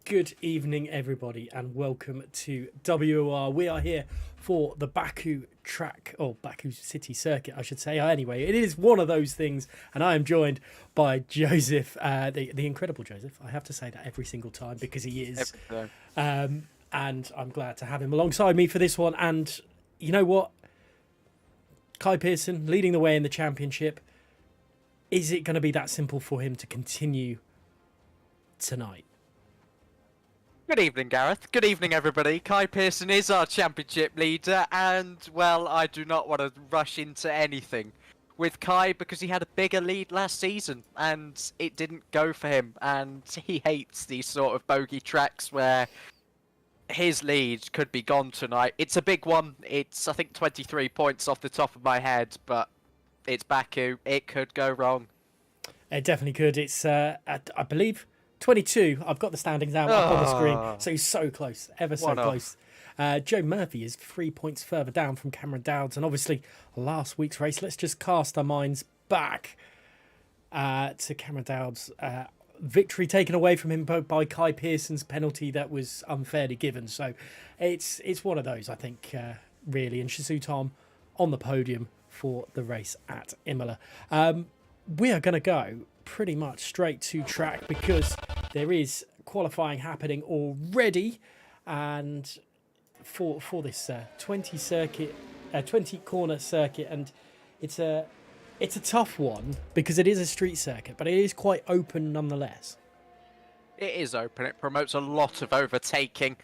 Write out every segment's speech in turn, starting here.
Good evening, everybody, and welcome to WOR. We are here for the Baku track, or Baku City Circuit, I should say. Anyway, it is one of those things, and I am joined by Joseph, the incredible Joseph. I have to say that every single time because he is. And I'm glad to have him alongside me for this one. And you know what? Kai Pearson leading the way in the championship. Is it going to be that simple for him to continue tonight? Good evening, Gareth. Good evening, everybody. Kai Pearson is our championship leader, and, well, I do not want to rush into anything with Kai because he had a bigger lead last season, and it didn't go for him, and he hates these sort of bogey tracks where his lead could be gone tonight. It's a big one. It's, I think, 23 points off the top of my head, but it's Baku. It could go wrong. It definitely could. It's, I believe... 22. I've got the standings now up on the screen. So he's so close, ever so close. Joe Murphy is 3 points further down from Cameron Dowds. And obviously, last week's race, let's just cast our minds back to Cameron Dowds' victory taken away from him by Kai Pearson's penalty that was unfairly given. So it's one of those, I think, really. And Shizu Tom on the podium for the race at Imola. We are going to go pretty much straight to track because there is qualifying happening already, and for this 20 corner circuit, and it's a tough one because it is a street circuit, but it is quite open nonetheless. It is open. It promotes a lot of overtaking,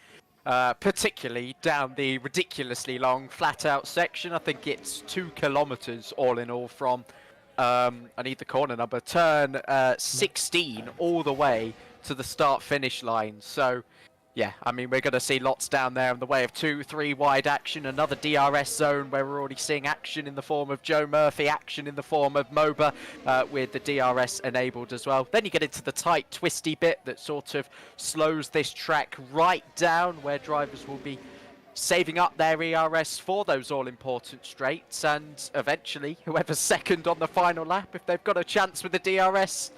particularly down the ridiculously long flat out section. I think it's 2 kilometers all in all from I need the corner number, turn 16 all the way to the start-finish line. So, yeah, I mean, we're going to see lots down there in the way of 2-3 wide action, another DRS zone where we're already seeing action in the form of Joe Murphy, action in the form of Moba, with the DRS enabled as well. Then you get into the tight, twisty bit that sort of slows this track right down, where drivers will be saving up their ERS for those all-important straights, and eventually, whoever's second on the final lap, if they've got a chance with the DRS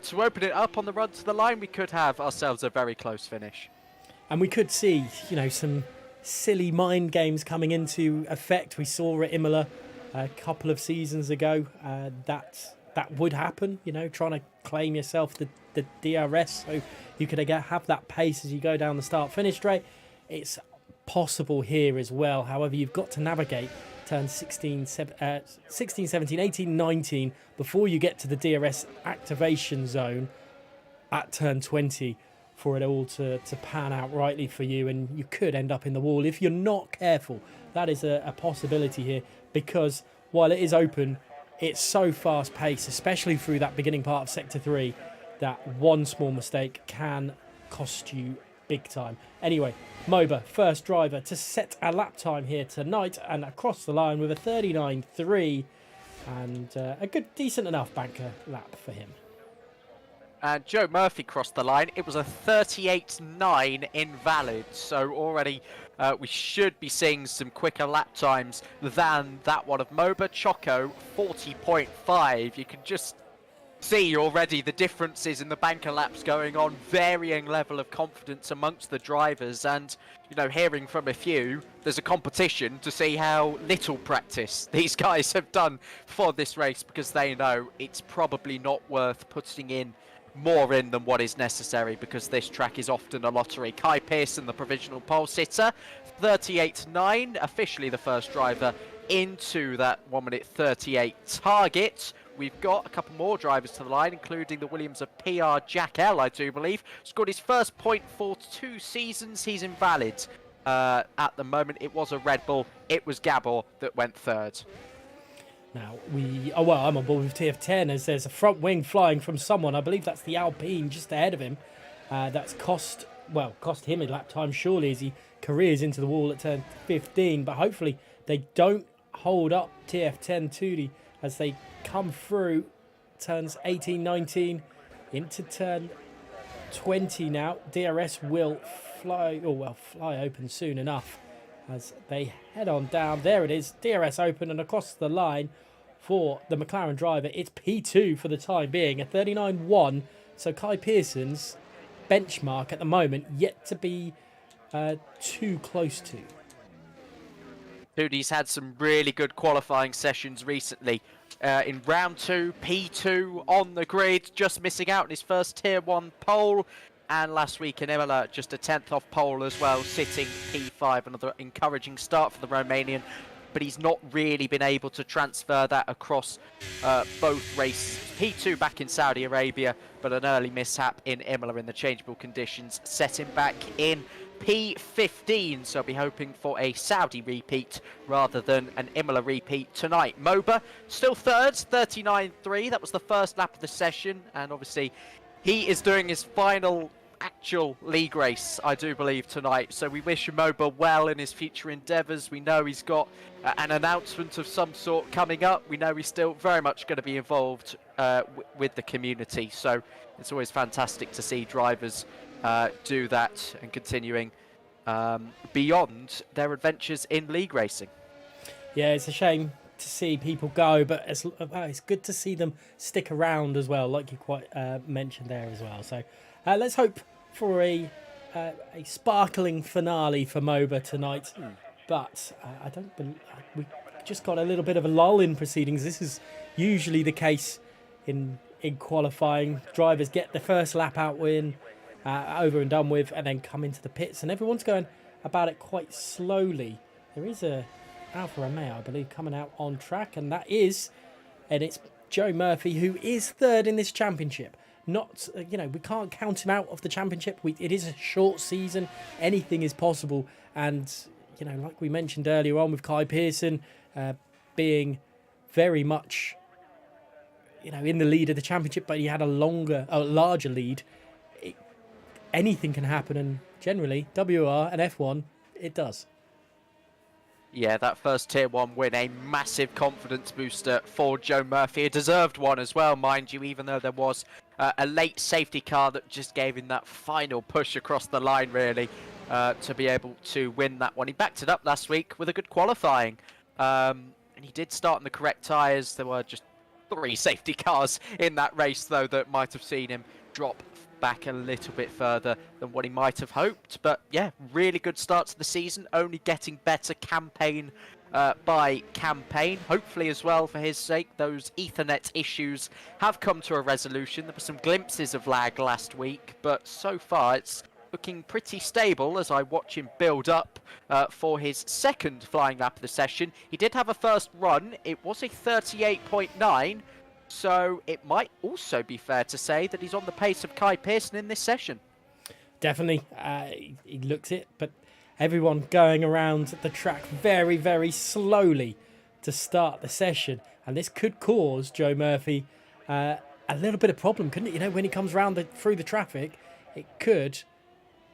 to open it up on the run to the line, we could have ourselves a very close finish. And we could see, some silly mind games coming into effect. We saw at Imola a couple of seasons ago that would happen, trying to claim yourself the DRS so you could have that pace as you go down the start-finish straight. It's possible here as well. However, you've got to navigate turn 16, 17, 18, 19 before you get to the DRS activation zone at turn 20 for it all to pan out rightly for you, and you could end up in the wall if you're not careful. That is a possibility here, because while it is open, it's so fast paced, especially through that beginning part of sector 3, that one small mistake can cost you big time. Anyway, Moba, first driver to set a lap time here tonight, and across the line with a 39.3 and a good, decent enough banker lap for him. And Joe Murphy crossed the line. It was a 38.9 invalid, so already we should be seeing some quicker lap times than that one of Moba. Choco, 40.5. You can just see already the differences in the banker laps going on, varying level of confidence amongst the drivers, and hearing from a few, there's a competition to see how little practice these guys have done for this race, because they know it's probably not worth putting in more in than what is necessary, because this track is often a lottery. Kai Pearson, the provisional pole sitter, 38.9, officially the first driver into that 1 minute 38 target. We've got a couple more drivers to the line, including the Williams of PR Jack L, I do believe. Scored his first point for 2 seasons. He's invalid at the moment. It was a Red Bull. It was Gabor that went third. Now, I'm on board with TF10 as there's a front wing flying from someone. I believe that's the Alpine just ahead of him. That's cost him a lap time, surely, as he careers into the wall at turn 15. But hopefully they don't hold up TF10 Tudi as they come through turns 18, 19 into turn 20 now. DRS will fly open soon enough as they head on down. There it is, DRS open, and across the line for the McLaren driver, it's P2 for the time being, a 39.1. So Kai Pearson's benchmark at the moment yet to be too close to. Duty's had some really good qualifying sessions recently. In round 2, P2 on the grid, just missing out on his first Tier 1 pole. And last week in Imola, just a 10th off pole as well, sitting P5. Another encouraging start for the Romanian. But he's not really been able to transfer that across both races. P2 back in Saudi Arabia, but an early mishap in Imola in the changeable conditions set him back in P15, so I'll be hoping for a Saudi repeat rather than an Imola repeat tonight. Moba still third, 39.3. That was the first lap of the session, and obviously he is doing his final actual league race, I do believe, tonight. So we wish Moba well in his future endeavours. We know he's got an announcement of some sort coming up. We know he's still very much going to be involved with the community. So it's always fantastic to see drivers do that and continuing beyond their adventures in league racing. Yeah, it's a shame to see people go, but it's good to see them stick around as well, like you quite mentioned there as well. So let's hope for a sparkling finale for Moba tonight. But I don't believe we just got a little bit of a lull in proceedings. This is usually the case in qualifying. Drivers get the first lap out win over and done with, and then come into the pits, and everyone's going about it quite slowly. There is a Alfa Romeo, I believe, coming out on track, and it's Joe Murphy, who is third in this championship. Not, we can't count him out of the championship. It is a short season. Anything is possible. And, like we mentioned earlier on with Kai Pearson being very much, in the lead of the championship, but he had a larger lead. Anything can happen, and generally, WOR and F1, it does. Yeah, that first Tier 1 win, a massive confidence booster for Joe Murphy. A deserved one as well, mind you, even though there was a late safety car that just gave him that final push across the line, really, to be able to win that one. He backed it up last week with a good qualifying. And he did start on the correct tyres. There were just 3 safety cars in that race, though, that might have seen him drop back a little bit further than what he might have hoped. But yeah, really good start to the season, only getting better campaign by campaign. Hopefully as well, for his sake, those Ethernet issues have come to a resolution. There were some glimpses of lag last week, but so far it's looking pretty stable as I watch him build up for his second flying lap of the session. He did have a first run. It was a 38.9. So it might also be fair to say that he's on the pace of Kai Pearson in this session. Definitely. He looks it, but everyone going around the track very, very slowly to start the session. And this could cause Joe Murphy a little bit of problem, couldn't it? When he comes round through the traffic, it could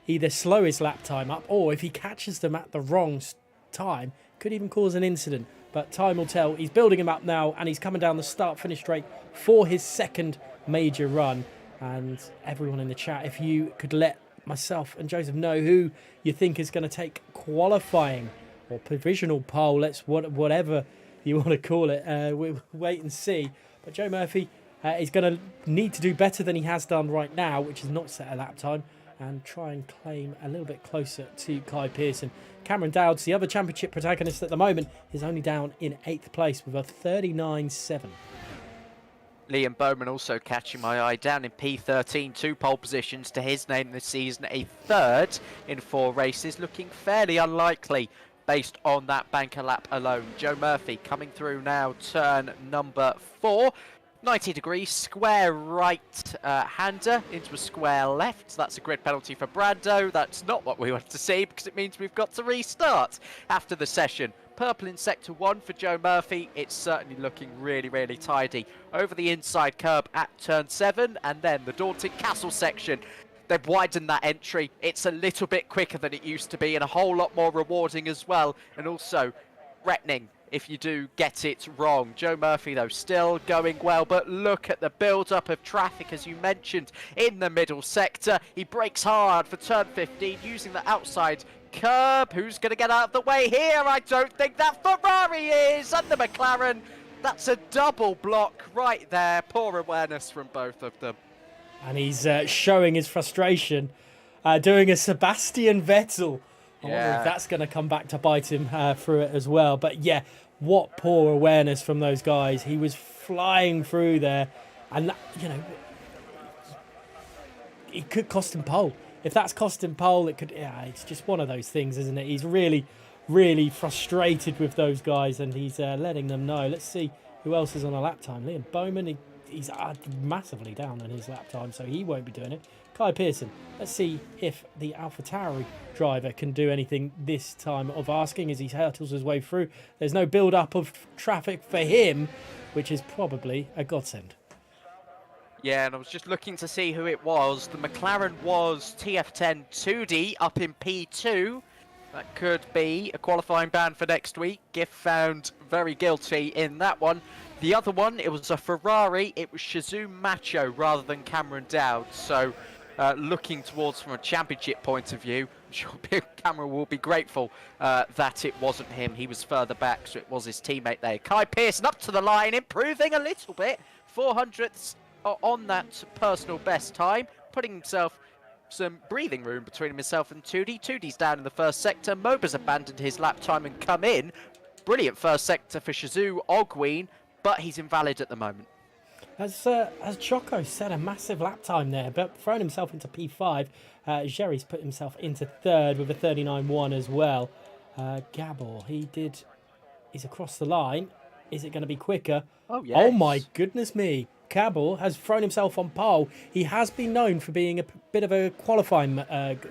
either slow his lap time up, or if he catches them at the wrong time, could even cause an incident. But time will tell. He's building him up now, and he's coming down the start-finish straight for his second major run. And everyone in the chat, if you could let myself and Joseph know who you think is going to take qualifying or provisional pole, whatever you want to call it, we'll wait and see. But Joe Murphy is going to need to do better than he has done right now, which is not set a lap time, and try and claim a little bit closer to Kai Pearson. Cameron Dowds, the other championship protagonist at the moment, is only down in 8th place with a 39.7. Liam Bowman also catching my eye, down in P13, 2 pole positions to his name this season, a third in 4 races, looking fairly unlikely based on that banker lap alone. Joe Murphy coming through now, turn number 4. 90 degrees, square right hander into a square left. So that's a grid penalty for Brando. That's not what we want to see, because it means we've got to restart after the session. Purple in sector 1 for Joe Murphy. It's certainly looking really, really tidy. Over the inside curb at turn 7, and then the daunting castle section. They've widened that entry. It's a little bit quicker than it used to be, and a whole lot more rewarding as well, and also threatening if you do get it wrong. Joe Murphy, though, still going well, but look at the build-up of traffic, as you mentioned, in the middle sector. He brakes hard for turn 15, using the outside curb. Who's going to get out of the way here? I don't think that Ferrari is, and the McLaren. That's a double block right there. Poor awareness from both of them. And he's showing his frustration, doing a Sebastian Vettel. I wonder if that's going to come back to bite him through it as well. But yeah, what poor awareness from those guys. He was flying through there. And, it could cost him pole. If that's cost him pole, it could. Yeah, it's just one of those things, isn't it? He's really, really frustrated with those guys, and he's letting them know. Let's see who else is on a lap time. Liam Bowman, he's massively down on his lap time, so he won't be doing it. Kai Pearson, let's see if the AlphaTauri driver can do anything this time of asking as he hurtles his way through. There's no build-up of traffic for him, which is probably a godsend. Yeah, and I was just looking to see who it was. The McLaren was TF10 2D up in P2. That could be a qualifying ban for next week. GIF found very guilty in that one. The other one, it was a Ferrari. It was Shazoo Macho rather than Cameron Dowd. So looking towards from a championship point of view, I'm sure Cameron will be grateful that it wasn't him. He was further back, so it was his teammate there. Kai Pearson up to the line, improving a little bit. 400ths on that personal best time, putting himself some breathing room between himself and 2D. 2D's down in the first sector. Moba's abandoned his lap time and come in. Brilliant first sector for Shazoo Ogween, but he's invalid at the moment. As Choco said, a massive lap time there, but thrown himself into P5. Jerry's put himself into third with a 39.1 as well. Gabor, he's across the line. Is it going to be quicker? Oh, yes. Oh, my goodness me. Gabor has thrown himself on pole. He has been known for being a bit of a qualifying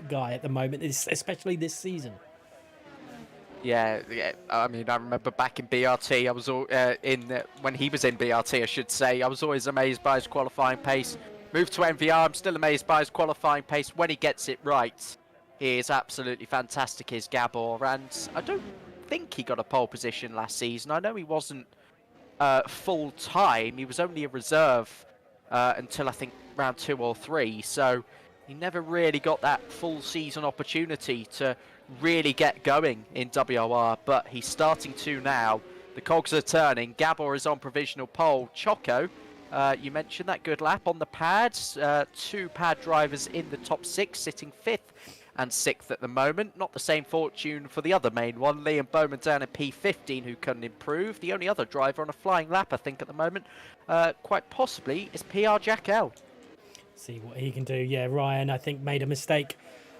guy at the moment, especially this season. Yeah. I mean, I remember back in BRT, I was when he was in BRT, I should say, I was always amazed by his qualifying pace. Moved to MVR, I'm still amazed by his qualifying pace. When he gets it right, he is absolutely fantastic, is Gabor. And I don't think he got a pole position last season. I know he wasn't full time. He was only a reserve until I think round 2 or 3. So he never really got that full season opportunity to really get going in WOR, but he's starting to now. The cogs are turning. Gabor is on provisional pole. Choco, you mentioned that good lap on the pads. 2 pad drivers in the top 6, sitting 5th and 6th at the moment. Not the same fortune for the other main one. Liam Bowman down at P15, who couldn't improve. The only other driver on a flying lap, I think, at the moment, quite possibly, is PR Jack L. See what he can do. Yeah, Ryan, I think, made a mistake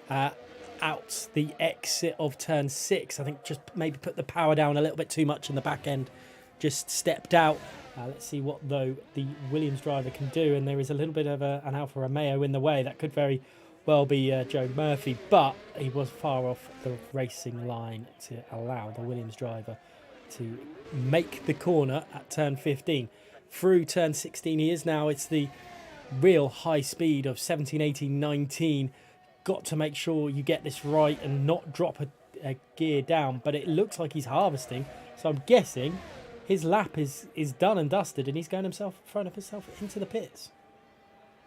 out the exit of turn 6. I think just maybe put the power down a little bit too much in the back end. Just stepped out. Let's see what, though, the Williams driver can do. And there is a little bit of an Alfa Romeo in the way. That could very well be Joe Murphy, but he was far off the racing line to allow the Williams driver to make the corner at turn 15. Through turn 16 he is now. It's the real high speed of 17, 18, 19. Got to make sure you get this right and not drop a gear down, but it looks like he's harvesting, so I'm guessing his lap is done and dusted and he's thrown himself into the pits.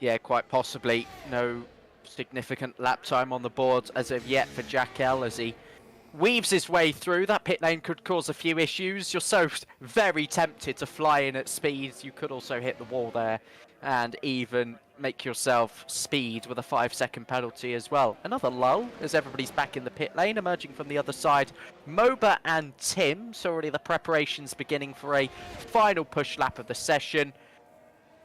Yeah, quite possibly. No significant lap time on the board as of yet for Jack L as he weaves his way through. That pit lane could cause a few issues. You're so very tempted to fly in at speeds. You could also hit the wall there and even make yourself speed with a 5-second penalty as well. Another lull as everybody's back in the pit lane. Emerging from the other side, Moba and Tim. So already the preparations beginning for a final push lap of the session.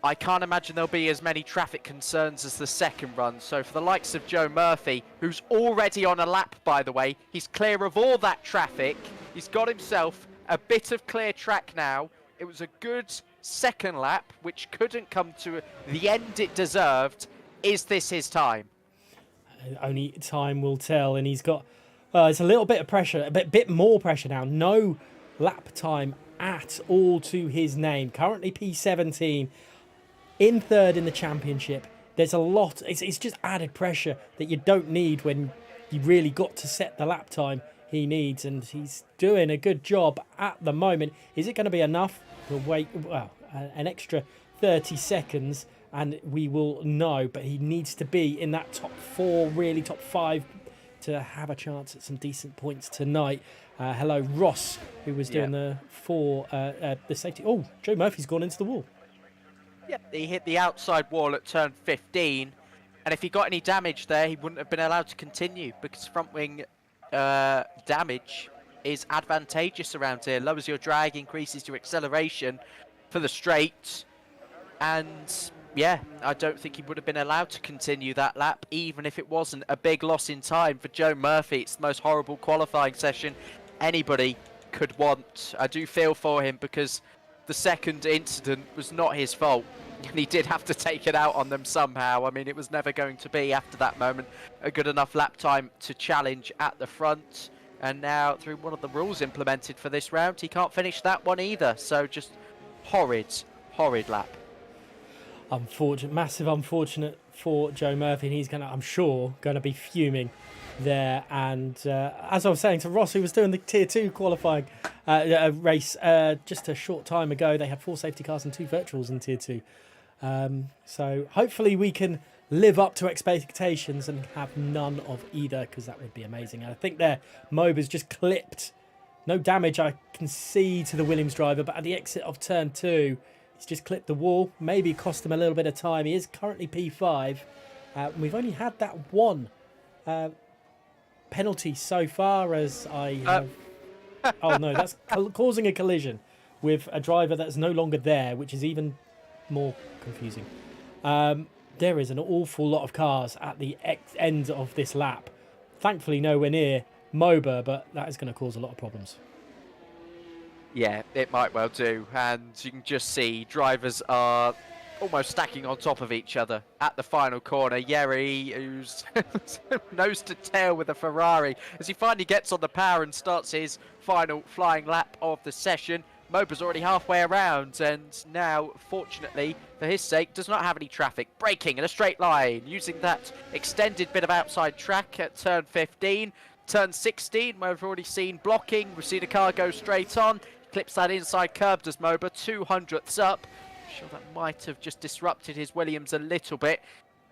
I can't imagine there'll be as many traffic concerns as the second run. So for the likes of Joe Murphy, who's already on a lap, by the way, he's clear of all that traffic. He's got himself a bit of clear track now. It was a good second lap, which couldn't come to the end it deserved. Is this his time? Only time will tell, and he's got it's a little bit of pressure, a bit more pressure now. No lap time at all to his name. Currently P17, in third in the championship. There's a lot. It's just added pressure that you don't need when you really got to set the lap time he needs, and he's doing a good job at the moment. Is it going to be enough? We'll wait. Well, an extra 30 seconds and we will know, but he needs to be in that top 4, really top 5, to have a chance at some decent points tonight. Hello, Ross, who was doing the safety. Oh, Joe Murphy's gone into the wall. Yeah, he hit the outside wall at turn 15, and if he got any damage there, he wouldn't have been allowed to continue, because front wing damage is advantageous around here. Lowers your drag, increases your acceleration for the straight, and yeah, I don't think he would have been allowed to continue that lap, even if it wasn't a big loss in time for Joe Murphy. It's the most horrible qualifying session anybody could want. I do feel for him, because the second incident was not his fault, and he did have to take it out on them somehow. I mean, it was never going to be, after that moment, a good enough lap time to challenge at the front. And now, through one of the rules implemented for this round, he can't finish that one either. So just horrid lap. Unfortunate, massive unfortunate for Joe Murphy, and he's I'm sure, going to be fuming there. And as I was saying to Ross, who was doing the Tier 2 qualifying race just a short time ago, they had 4 safety cars and 2 virtuals in Tier 2. So hopefully we can live up to expectations and have none of either, because that would be amazing. And I think there, Moba's just clipped. No damage I can see to the Williams driver, but at the exit of turn 2, he's just clipped the wall. Maybe cost him a little bit of time. He is currently P5. We've only had that one penalty so far, as I have... Oh no, that's causing a collision with a driver that's no longer there, which is even more confusing. There is an awful lot of cars at the end of this lap. Thankfully nowhere near Moba, but that is going to cause a lot of problems. Yeah, it might well do. And you can just see drivers are almost stacking on top of each other at the final corner. Yeri, who's nose to tail with a Ferrari, as he finally gets on the power and starts his final flying lap of the session. Moba's already halfway around, and now, fortunately for his sake, does not have any traffic. Braking in a straight line, using that extended bit of outside track at turn 15. Turn 16, where we've already seen blocking. We've seen a car go straight on. Clips that inside curb, does Moba, 200ths up. I'm sure that might have just disrupted his Williams a little bit,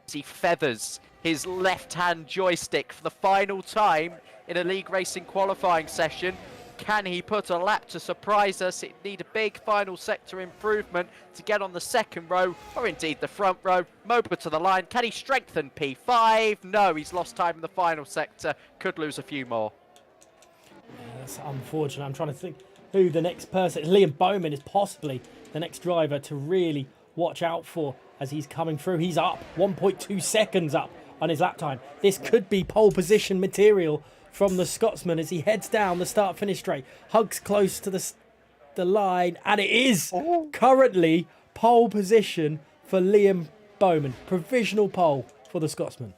as he feathers his left-hand joystick for the final time in a league racing qualifying session. Can he put a lap to surprise us? It need a big final sector improvement to get on the second row, or indeed the front row. Moba to the line. Can he strengthen P5? No, he's lost time in the final sector. Could lose a few more. Yeah, that's unfortunate. I'm trying to think who the next person... Liam Bowman is possibly the next driver to really watch out for as he's coming through. He's up 1.2 seconds up on his lap time. This could be pole position material from the Scotsman as he heads down the start-finish straight, hugs close to the line, and it is currently pole position for Liam Bowman. Provisional pole for the Scotsman.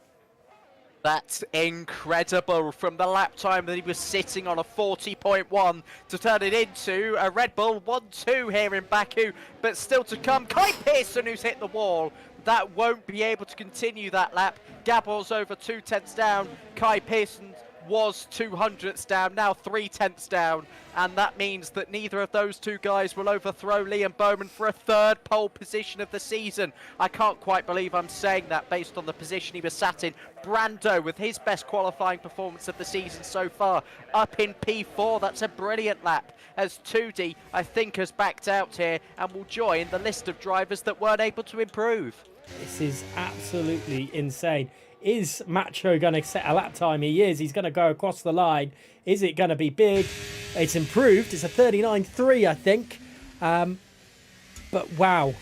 That's incredible, from the lap time that he was sitting on a 40.1 to turn it into a Red Bull 1-2 here in Baku, but still to come. Kai Pearson, who's hit the wall. That won't be able to continue that lap. Gabor's over 2/10 down. Kai Pearson was 200ths down, now 3/10 down, and that means that neither of those two guys will overthrow Liam Bowman for a third pole position of the season. I can't quite believe I'm saying that based on the position he was sat in. Brando, with his best qualifying performance of the season so far, up in P4. That's a brilliant lap, as 2D, I think, has backed out here and will join the list of drivers that weren't able to improve. This is absolutely insane. Is Macho going to set a lap time? He is. He's going to go across the line. Is it going to be big? It's improved. It's a 39.3, I think. But wow.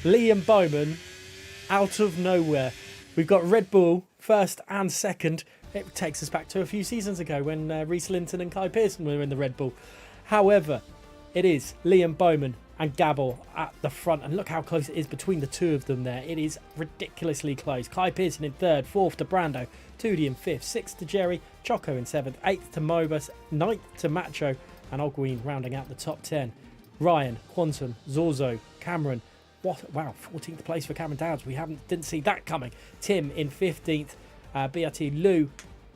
Liam Bowman, out of nowhere. We've got Red Bull first and second. It takes us back to a few seasons ago when Reese Linton and Kai Pearson were in the Red Bull. However, it is Liam Bowman and Gabor at the front, and look how close it is between the two of them there. It is ridiculously close. Kai Pearson in third, fourth to Brando, 2D in fifth, sixth to Jerry, Choco in seventh, eighth to Mobus, ninth to Macho, and Ogween rounding out the top 10. Ryan, Quantum, Zorzo, Cameron. Wow, 14th place for Cameron Dowds. We didn't see that coming. Tim in 15th, BRT Lou,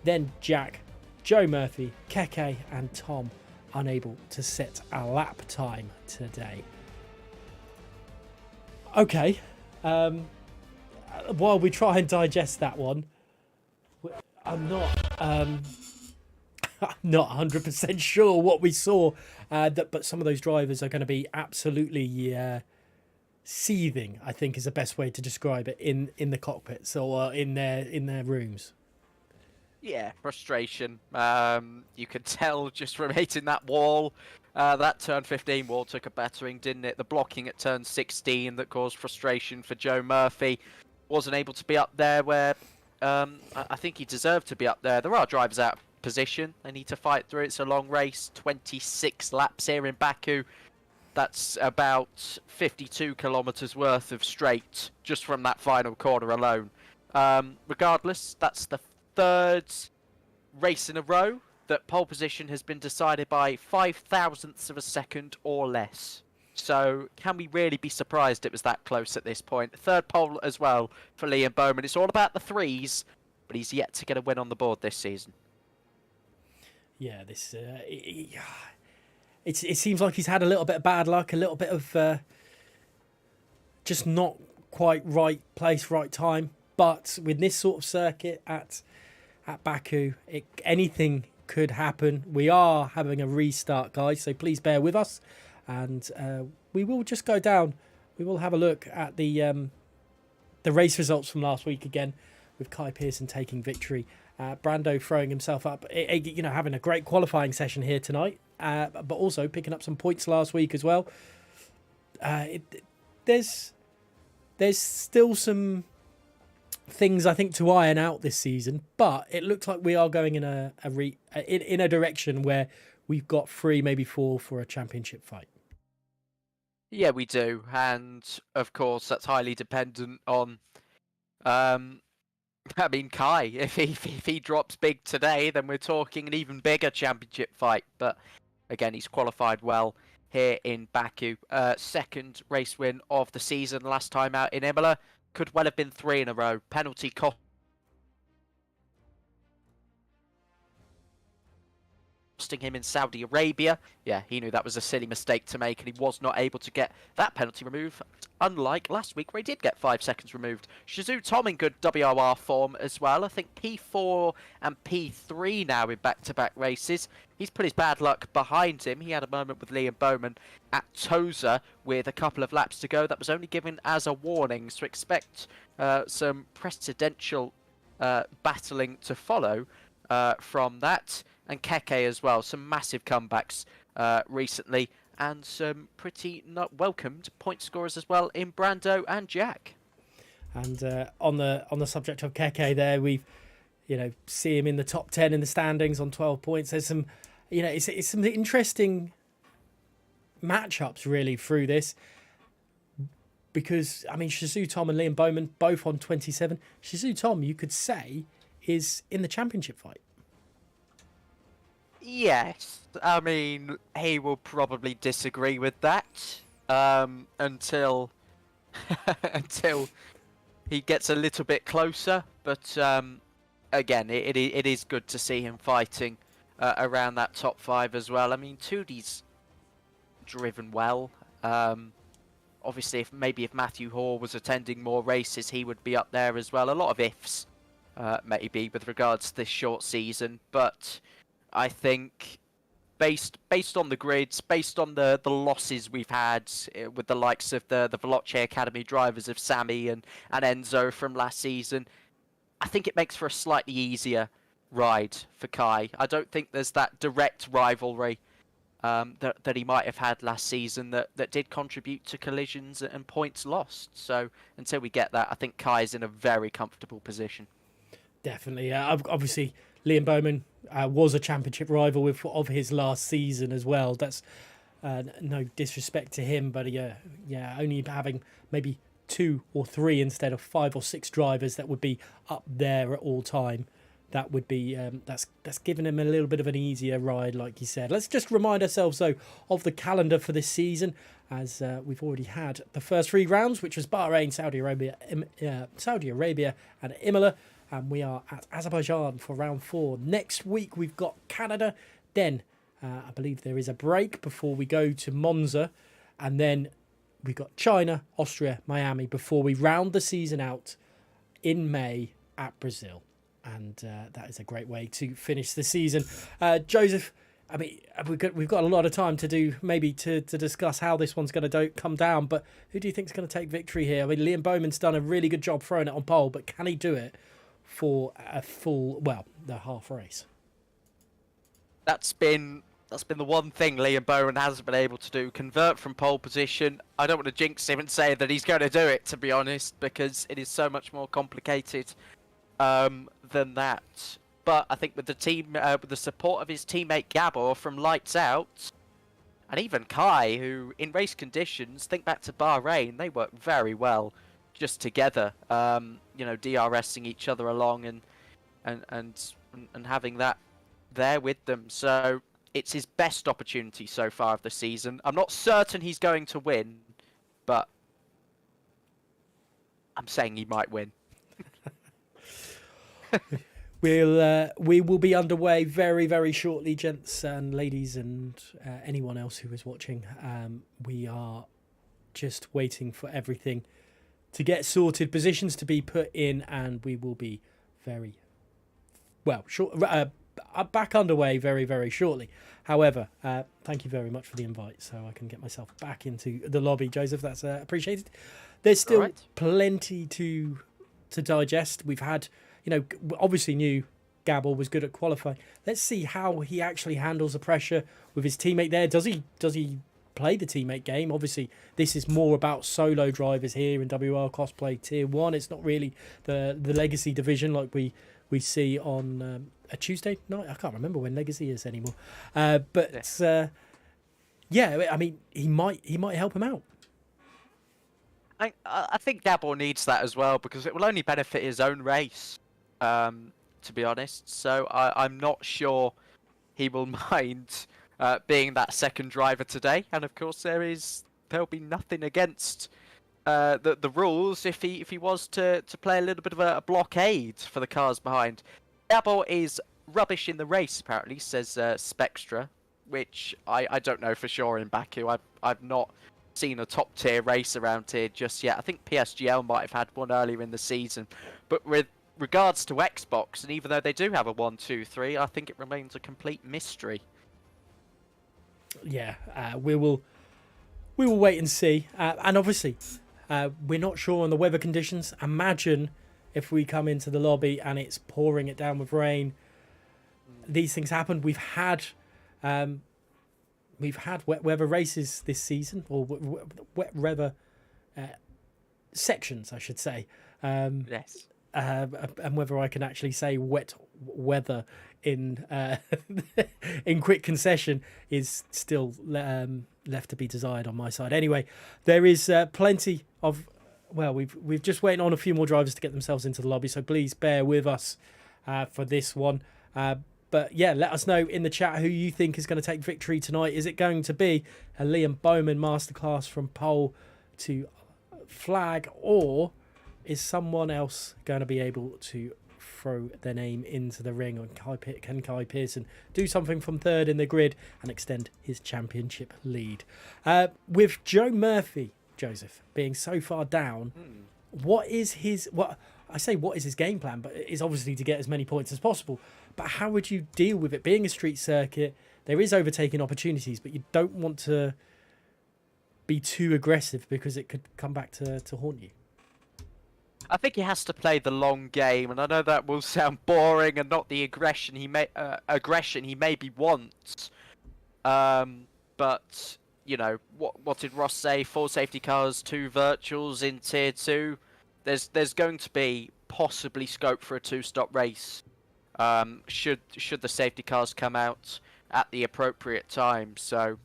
then Jack, Joe Murphy, Keke, and Tom unable to set a lap time today. Okay, while we try and digest that one, I'm not 100% sure what we saw, but some of those drivers are going to be absolutely seething, I think is the best way to describe it, in the cockpits or in their rooms. Yeah, frustration. You could tell just from hitting that wall. That turn 15 wall took a battering, didn't it? The blocking at turn 16 that caused frustration for Joe Murphy. Wasn't able to be up there where I think he deserved to be up there. There are drivers out of position. They need to fight through. It's a long race. 26 laps here in Baku. That's about 52 kilometers worth of straight just from that final corner alone. Regardless, that's the third race in a row that pole position has been decided by 5,000ths of a second or less. So can we really be surprised it was that close at this point? Third pole as well for Liam Bowman. It's all about the threes, but he's yet to get a win on the board this season. Yeah, it seems like he's had a little bit of bad luck, a little bit of just not quite right place, right time. But with this sort of circuit at Baku, anything could happen. We are having a restart, guys, so please bear with us. And we will just go down. We will have a look at the race results from last week again, with Kai Pearson taking victory. Brando throwing himself up, having a great qualifying session here tonight, but also picking up some points last week as well. There's still some things I think to iron out this season, but it looks like we are going in a direction where we've got 3, maybe 4 for a championship fight. Yeah, we do, and of course that's highly dependent on Kai. If he drops big today, then we're talking an even bigger championship fight. But again, he's qualified well here in Baku. Second race win of the season. Last time out in Imola, could well have been 3 in a row. Penalty costing him in Saudi Arabia. Yeah, he knew that was a silly mistake to make, and he was not able to get that penalty removed, unlike last week where he did get 5 seconds removed. Shizou Tom in good WOR form as well. I think P4 and P3 now in back-to-back races. He's put his bad luck behind him. He had a moment with Liam Bowman at Tosa with a couple of laps to go. That was only given as a warning, so expect some precedential battling to follow from that. And Keke as well, some massive comebacks recently, and some pretty not welcomed point scorers as well in Brando and Jack. And on the subject of Keke, there we've see him in the top 10 in the standings on 12 points. There's some it's some interesting matchups really through this, because Shizou Tom and Liam Bowman both on 27. Shizou Tom, you could say, is in the championship fight. Yes, he will probably disagree with that until until he gets a little bit closer. But again, it is good to see him fighting around that top 5 as well. 2D's driven well. Obviously, if Matthew Hoare was attending more races, he would be up there as well. A lot of ifs, maybe, with regards to this short season, but I think based on the grids, based on the losses we've had with the likes of the Veloce Academy drivers of Sammy and Enzo from last season, I think it makes for a slightly easier ride for Kai. I don't think there's that direct rivalry that he might have had last season that did contribute to collisions and points lost. So until we get that, I think Kai's in a very comfortable position. Definitely. Obviously, Liam Bowman was a championship rival of his last season as well. That's no disrespect to him, but only having maybe 2 or 3 instead of 5 or 6 drivers that would be up there at all time. That would be that's given him a little bit of an easier ride, like you said. Let's just remind ourselves though of the calendar for this season, as we've already had the first 3 rounds, which was Bahrain, Saudi Arabia, and Imola. And we are at Azerbaijan for round 4. Next week we've got Canada. Then I believe there is a break before we go to Monza. And then we've got China, Austria, Miami before we round the season out in May at Brazil. And that is a great way to finish the season. Joseph, I mean, we've got a lot of time to do, maybe to discuss how this one's going to come down. But who do you think's going to take victory here? I mean, Liam Bowman's done a really good job throwing it on pole, but can he do it for a full, well, the half race? That's been the one thing Liam Bowen hasn't been able to do, convert from pole position. I don't want to jinx him and say that he's going to do it, to be honest, because it is so much more complicated than that. But I think with the team, with the support of his teammate Gabor from Lights Out, and even Kai, who in race conditions, think back to Bahrain, they work very well just together. DRSing each other along and having that there with them. So it's his best opportunity so far of the season. I'm not certain he's going to win, but I'm saying he might win. We will be underway very, very shortly, gents and ladies, and anyone else who is watching. We are just waiting for everything to get sorted, positions to be put in, and we will be back underway very, very shortly. However, thank you very much for the invite, so I can get myself back into the lobby, Joseph. That's appreciated. There's still plenty to digest. We've had, obviously knew Gabor was good at qualifying. Let's see how he actually handles the pressure with his teammate there. Does he play the teammate game? Obviously, this is more about solo drivers here in WR Cosplay Tier 1. It's not really the Legacy division like we see on a Tuesday night. I can't remember when Legacy is anymore. I mean, he might help him out. I think Gabor needs that as well, because it will only benefit his own race, to be honest. So I'm not sure he will mind being that second driver today. And of course, there'll be nothing against the rules if he was to play a little bit of a blockade for the cars behind. Gabor is rubbish in the race, apparently, says Spextra, which I don't know for sure in Baku. I've not seen a top tier race around here just yet. I think PSGL might have had one earlier in the season, but with regards to Xbox, and even though they do have a 1, 2, 3, I think it remains a complete mystery. Yeah, we will wait and see, and obviously we're not sure on the weather conditions. Imagine if we come into the lobby and it's pouring it down with rain. These things happen. We've had wet weather races this season, or wet weather sections, I should say. Yes. And whether I can actually say wet weather in in quick concession is still left to be desired on my side. Anyway, there is plenty of. Well, we've just waiting on a few more drivers to get themselves into the lobby, so please bear with us for this one. But yeah, let us know in the chat who you think is going to take victory tonight. Is it going to be a Liam Bowman masterclass from pole to flag, or is someone else going to be able to throw their name into the ring? Or can Kai Pearson do something from third in the grid and extend his championship lead? With Joe Murphy, Joseph, being so far down, what is his game plan? But it's obviously to get as many points as possible. But how would you deal with it? Being a street circuit, there is overtaking opportunities, but you don't want to be too aggressive because it could come back to haunt you. I think he has to play the long game, and I know that will sound boring and not the aggression he maybe wants. But what did Ross say? 4 safety cars, 2 virtuals in tier 2. There's going to be possibly scope for a 2-stop race. Should the safety cars come out at the appropriate time. So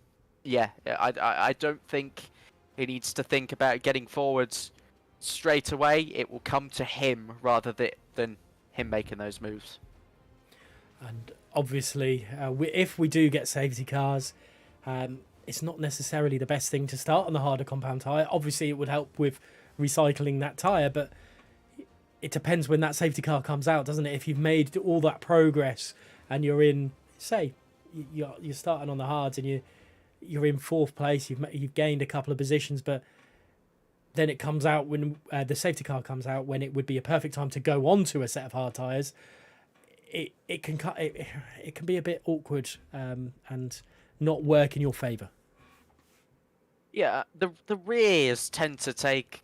yeah, I don't think he needs to think about getting forwards straight away. It will come to him rather than him making those moves. And obviously, if we do get safety cars, it's not necessarily the best thing to start on the harder compound tyre. Obviously, it would help with recycling that tyre, but it depends when that safety car comes out, doesn't it? If you've made all that progress and you're in, say, you're starting on the hards and you're in 4th place, you've gained a couple of positions, but then it comes out when the safety car comes out when it would be a perfect time to go onto a set of hard tyres. it can it can be a bit awkward and not work in your favour. Yeah, the rears tend to take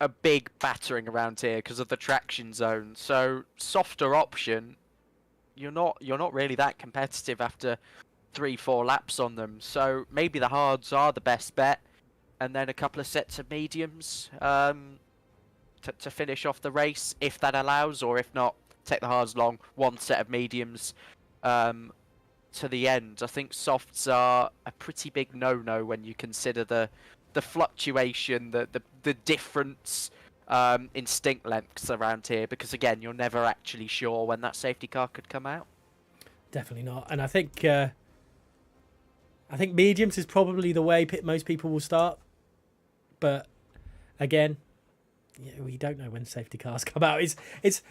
a big battering around here because of the traction zone. So softer option, you're not really that competitive after 3-4 laps on them. So maybe the hards are the best bet, and then a couple of sets of mediums to finish off the race if that allows, or if not, take the hards long, one set of mediums to the end. I think softs are a pretty big no-no when you consider the fluctuation, the difference in stint lengths around here, because again, you're never actually sure when that safety car could come out. Definitely not. And I think mediums is probably the way most people will start. But again, we don't know when safety cars come out. It's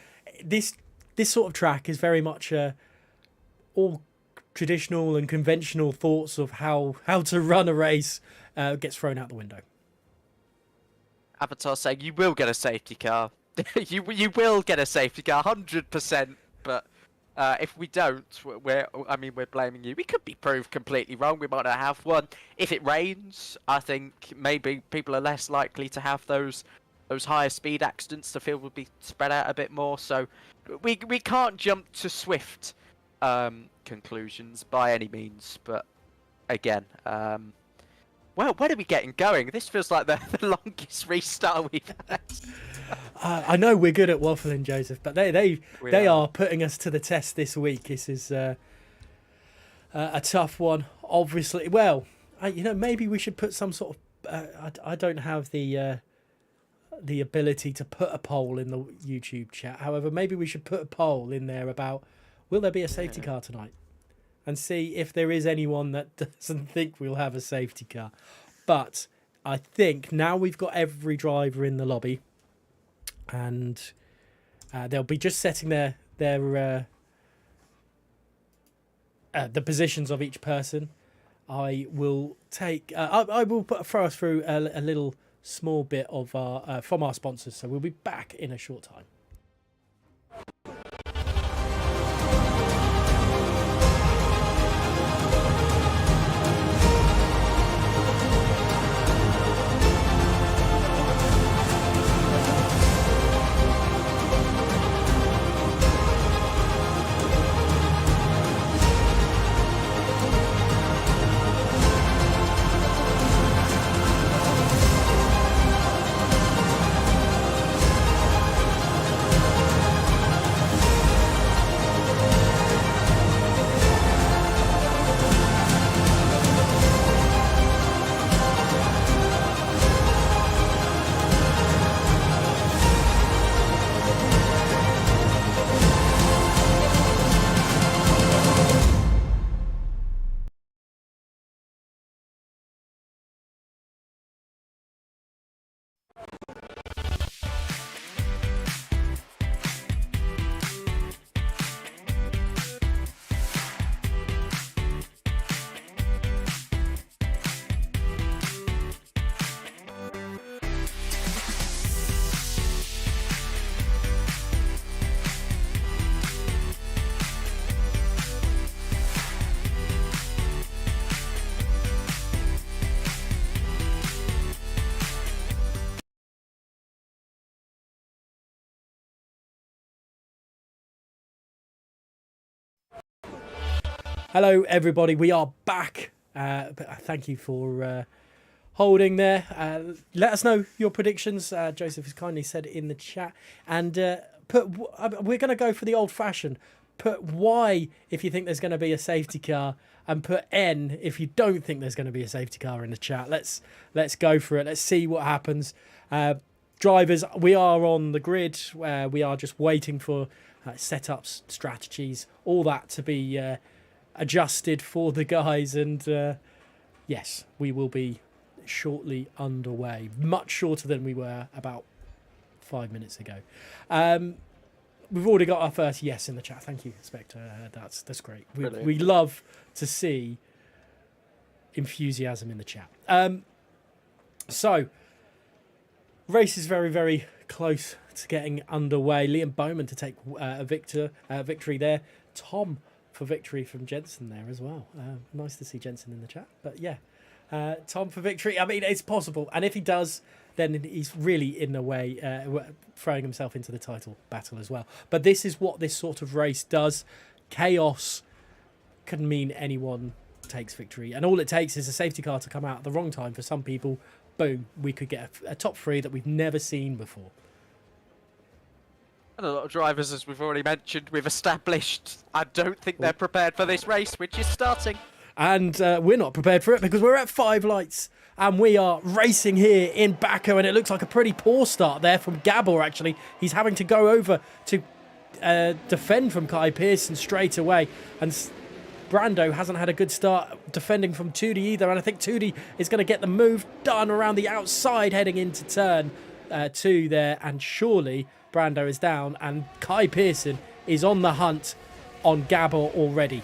this sort of track is very much all traditional and conventional thoughts of how to run a race gets thrown out the window. Avatar saying you will get a safety car. you will get a safety car, 100%. But if we don't, we're blaming you. We could be proved completely wrong. We might not have one. If it rains, I think maybe people are less likely to have those higher speed accidents. The field would be spread out a bit more. So we can't jump to swift conclusions by any means. But again, well, when are we getting going? This feels like the longest restart we've had. I know we're good at waffling, Joseph, but they are putting us to the test this week. This is a tough one, obviously. Well, maybe we should put some sort of. I don't have the ability to put a poll in the YouTube chat. However, maybe we should put a poll in there about will there be a safety car tonight, and see if there is anyone that doesn't think we'll have a safety car. But I think now we've got every driver in the lobby, and they'll be just setting their the positions of each person. I will take. I will throw us through a little small bit of our from our sponsors. So we'll be back in a short time. Hello, everybody. We are back. Thank you for holding there. Let us know your predictions. Joseph has kindly said in the chat. And we're going to go for the old-fashioned. Put Y if you think there's going to be a safety car, and put N if you don't think there's going to be a safety car in the chat. Let's go for it. Let's see what happens. Drivers, we are on the grid. We are just waiting for setups, strategies, all that to be adjusted for the guys, and yes, we will be shortly underway. Much shorter than we were about 5 minutes ago. We've already got our first yes in the chat. Thank you, Spectre. That's great. We love to see enthusiasm in the chat. So Race is very, very close to getting underway. Liam Bowman to take a victory there. Tom for victory from Jensen there as well. Nice to see Jensen in the chat. But yeah, Tom for victory. I mean, it's possible. And if he does, then he's really in a way throwing himself into the title battle as well. But this is what this sort of race does. Chaos can mean anyone takes victory. And all it takes is a safety car to come out at the wrong time for some people. Boom, we could get a top 3 that we've never seen before. And a lot of drivers, as we've already mentioned, we've established, I don't think they're prepared for this race, which is starting. And we're not prepared for it because we're at 5 lights and we are racing here in Baku, and it looks like a pretty poor start there from Gabor, actually. He's having to go over to defend from Kai Pearson straight away, and Brando hasn't had a good start defending from Tudi either, and I think Tudi is going to get the move done around the outside heading into turn 2 there, and surely Brando is down and Kai Pearson is on the hunt on Gabor already.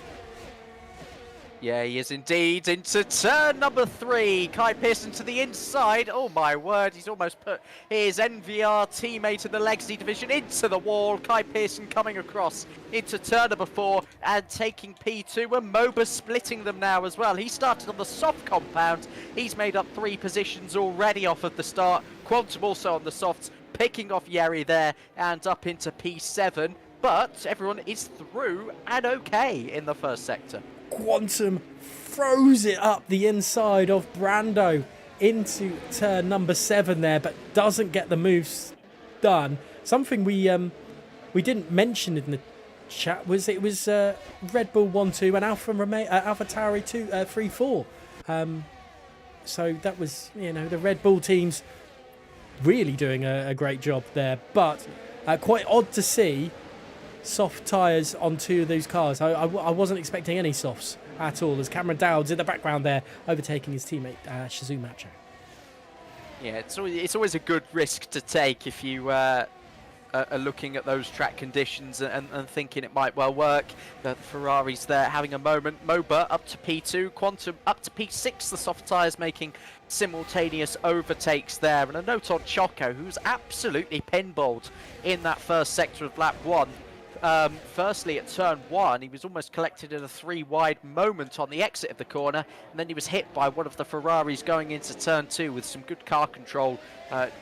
Yeah, he is indeed into turn number 3. Kai Pearson to the inside. Oh my word, he's almost put his NVR teammate in the Legacy division into the wall. Kai Pearson coming across into turn number 4 and taking P2, and MOBA splitting them now as well. He started on the soft compound. He's made up 3 positions already off of the start. Quantum also on the softs, picking off Yeri there and up into P7. But everyone is through and okay in the first sector. Quantum throws it up the inside of Brando into turn number 7 there, but doesn't get the moves done. Something we didn't mention in the chat was Red Bull 1-2 and Alpha Tauri 3-4. So that was, the Red Bull teams really doing a great job there, but quite odd to see soft tyres on 2 of those cars. I wasn't expecting any softs at all, as Cameron Dowd's in the background there, overtaking his teammate Shizu Macho. Yeah, it's always a good risk to take if you are looking at those track conditions and thinking it might well work. The Ferrari's there having a moment. MOBA up to P2, Quantum up to P6, the soft tyres making simultaneous overtakes there. And a note on Choco, who's absolutely pinballed in that first sector of lap 1. Firstly, at turn 1, he was almost collected in a 3-wide moment on the exit of the corner, and then he was hit by one of the Ferraris going into turn 2 with some good car control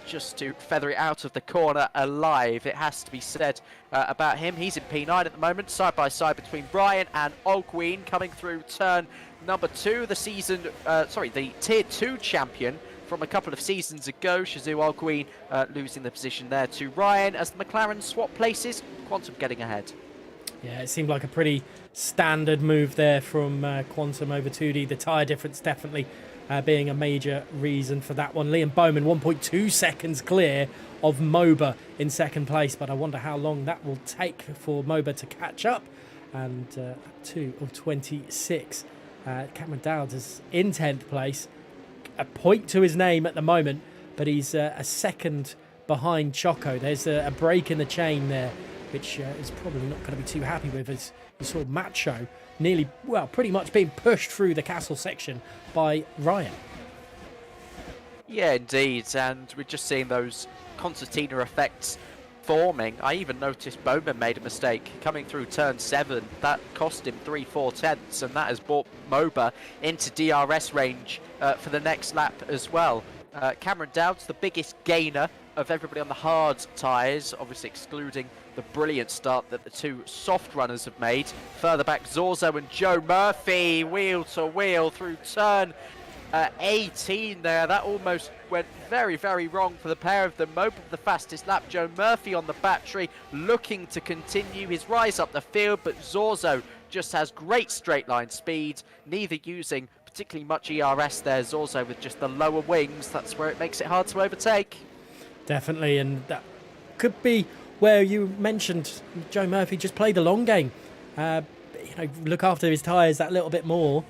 just to feather it out of the corner alive, it has to be said about him. He's in P9 at the moment, side by side between Brian and Olguin, coming through turn number 2, the Tier 2 champion from a couple of seasons ago. Shizu Olguin losing the position there to Ryan as the McLaren swap places. Quantum getting ahead. Yeah, it seemed like a pretty standard move there from Quantum over 2D. The tyre difference definitely being a major reason for that one. Liam Bowman 1.2 seconds clear of MOBA in second place, but I wonder how long that will take for MOBA to catch up. And 2 of 26. Cameron Dowd is in 10th place. A point to his name at the moment, but he's a second behind Choco. There's a break in the chain there, which is probably not going to be too happy with, as you saw Macho pretty much being pushed through the castle section by Ryan. Yeah, indeed, and we're just seeing those concertina effects forming. I even noticed Bowman made a mistake coming through turn 7. That cost him 3/4 tenths, and that has brought MOBA into DRS range for the next lap as well. Cameron Dowd's the biggest gainer of everybody on the hard tyres, obviously excluding the brilliant start that the 2 soft runners have made. Further back, Zorzo and Joe Murphy, wheel to wheel through turn 18 there. That almost went very, very wrong for the pair of them. MOBA the fastest lap. Joe Murphy on the battery, looking to continue his rise up the field, but Zorzo just has great straight line speed, neither using particularly much ERS there. Zorzo with just the lower wings, that's where it makes it hard to overtake. Definitely, and that could be where you mentioned Joe Murphy just play the long game. Look after his tyres that little bit more,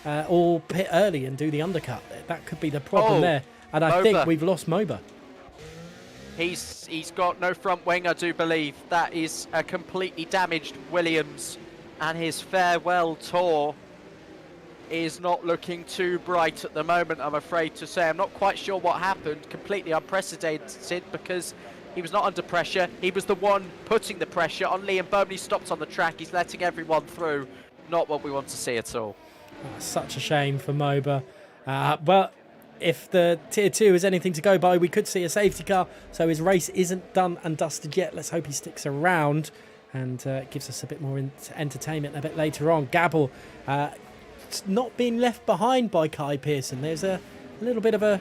or pit early and do the undercut. That could be the problem there. And I think we've lost MOBA. He's got no front wing, I do believe. That is a completely damaged Williams, and his farewell tour is not looking too bright at the moment, I'm afraid to say. I'm not quite sure what happened. Completely unprecedented because he was not under pressure. He was the one putting the pressure on Liam Bowman. He stopped on the track. He's letting everyone through. Not what we want to see at all. Oh, such a shame for Moba. But if the Tier 2 is anything to go by, we could see a safety car. So his race isn't done and dusted yet. Let's hope he sticks around and gives us a bit more entertainment a bit later on. Gabble not being left behind by Kai Pearson. There's a little bit of a...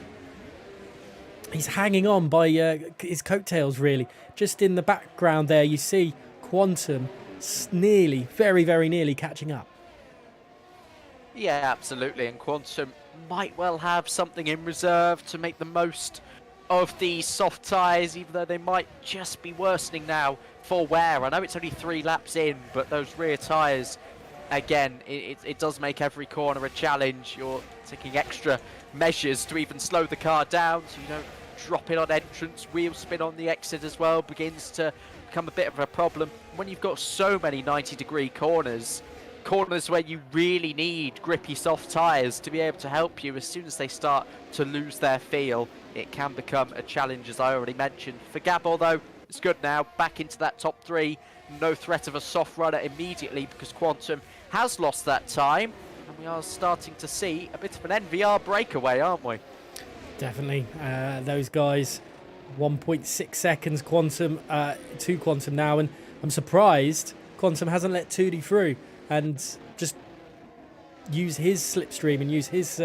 He's hanging on by his coattails, really. Just in the background there, you see Quantum nearly, very, very nearly catching up. Yeah, absolutely. And Quantum might well have something in reserve to make the most of these soft tyres, even though they might just be worsening now for WOR. I know it's only 3 laps in, but those rear tyres, again, it does make every corner a challenge. You're taking extra measures to even slow the car down so you don't drop it on entrance. Wheel spin on the exit as well begins to become a bit of a problem. When you've got so many 90-degree corners where you really need grippy soft tyres to be able to help you, as soon as they start to lose their feel, it can become a challenge, as I already mentioned. For Gabor, though, it's good now. Back into that top 3. No threat of a soft runner immediately because Quantum has lost that time. And we are starting to see a bit of an NVR breakaway, aren't we? Definitely. Those guys, 1.6 seconds Quantum to Quantum now. And I'm surprised Quantum hasn't let 2D through and just use his slipstream and use his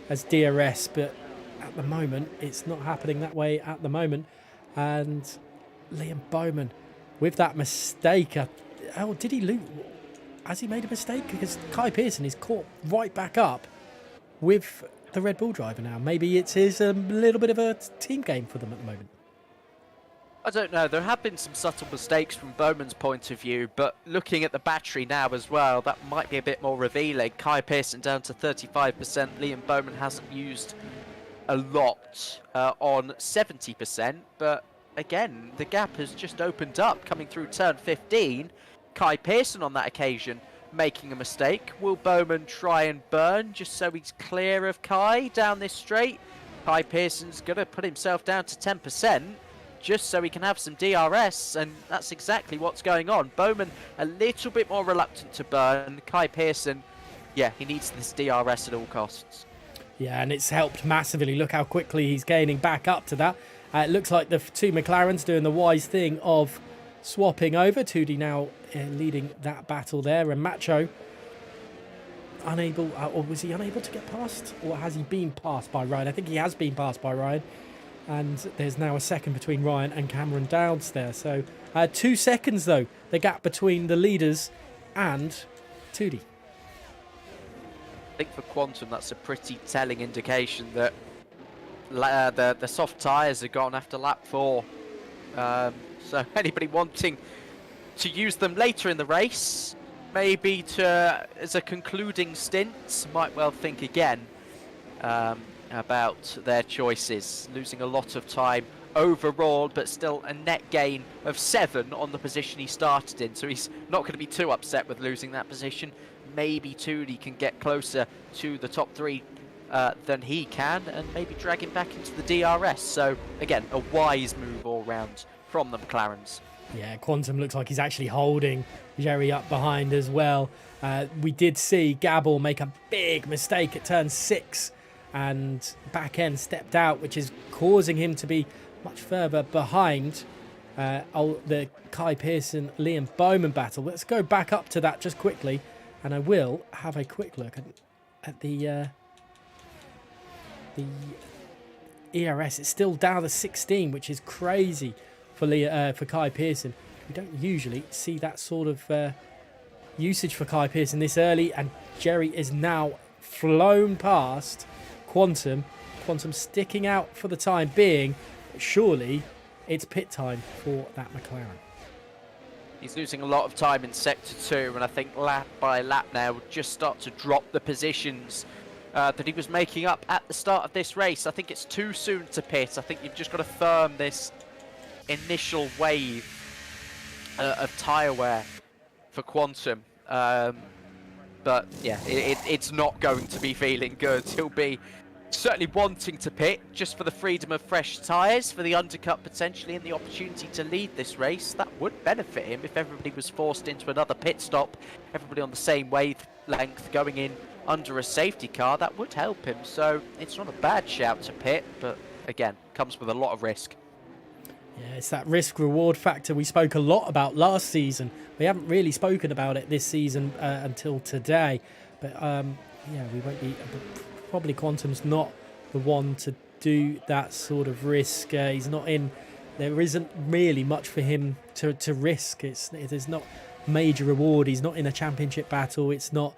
as DRS. But at the moment, it's not happening that way at the moment. And Liam Bowman, with that mistake, oh, did he lose? Has he made a mistake? Because Kai Pearson is caught right back up with the Red Bull driver now. Maybe it's his little bit of a team game for them at the moment. I don't know. There have been some subtle mistakes from Bowman's point of view, but looking at the battery now as well, that might be a bit more revealing. Kai Pearson down to 35%. Liam Bowman hasn't used a lot on 70%, but again, the gap has just opened up coming through turn 15. Kai Pearson on that occasion making a mistake. Will Bowman try and burn just so he's clear of Kai down this straight? Kai Pearson's going to put himself down to 10% just so he can have some DRS, and that's exactly what's going on. Bowman a little bit more reluctant to burn. Kai Pearson, yeah, he needs this DRS at all costs. Yeah, and it's helped massively. Look how quickly he's gaining back up to that. It looks like the 2 McLarens doing the wise thing of swapping over. 2D now leading that battle there, and Macho unable, or was he unable to get past, or has he been passed by Ryan? I think he has been passed by Ryan, and there's now a second between Ryan and Cameron Dowds there. So 2 seconds though, the gap between the leaders and 2D. I think for Quantum that's a pretty telling indication that the soft tyres are gone after lap 4. So anybody wanting to use them later in the race, maybe as a concluding stint, might well think again about their choices. Losing a lot of time overall, but still a net gain of 7 on the position he started in, so he's not going to be too upset with losing that position. Maybe 2D can get closer to the top 3 than he can, and maybe drag him back into the DRS. So again, a wise move all round from the McLarens. Yeah, Quantum looks like he's actually holding Jerry up behind as well. We did see Gabble make a big mistake at turn 6 and back end stepped out, which is causing him to be much further behind the Kai Pearson Liam Bowman battle. Let's go back up to that just quickly, and I will have a quick look at the ERS. It's still down to 16, which is crazy for Kai Pearson. We don't usually see that sort of usage for Kai Pearson this early, and Jerry is now flown past Quantum. Quantum sticking out for the time being. Surely it's pit time for that McLaren. He's losing a lot of time in sector 2, and I think lap by lap now will just start to drop the positions that he was making up at the start of this race. I think it's too soon to pit. I think you've just got to firm this initial wave of tyre wear for Quantum. But yeah, it's not going to be feeling good. He'll be certainly wanting to pit just for the freedom of fresh tyres, for the undercut potentially, and the opportunity to lead this race. That would benefit him if everybody was forced into another pit stop, everybody on the same wavelength going in under a safety car. That would help him. So it's not a bad shout to pit, but again, comes with a lot of risk. Yeah, it's that risk-reward factor we spoke a lot about last season. We haven't really spoken about it this season until today. But yeah, we won't be... Probably Quantum's not the one to do that sort of risk. He's not in... There isn't really much for him to risk. There's not major reward. He's not in a championship battle. It's not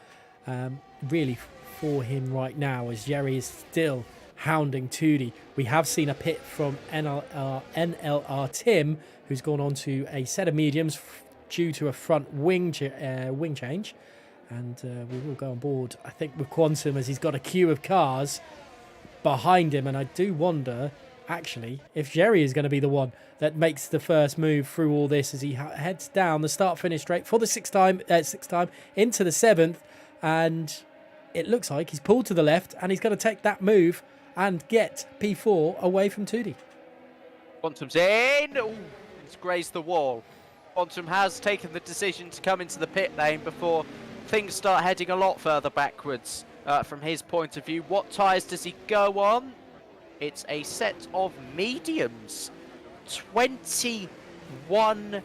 really for him right now, as Jerry is still hounding Tudi. We have seen a pit from NLR Tim, who's gone on to a set of mediums due to a front wing change. And we will go on board, I think, with Quantum, as he's got a queue of cars behind him. And I do wonder, actually, if Jerry is going to be the one that makes the first move through all this as he heads down the start-finish straight for the sixth time into the seventh. And it looks like he's pulled to the left and he's going to take that move and get P4 away from Tudi. Quantum's in. Ooh, he's grazed the wall. Quantum has taken the decision to come into the pit lane before things start heading a lot further backwards from his point of view. What tyres does he go on? It's a set of mediums. 21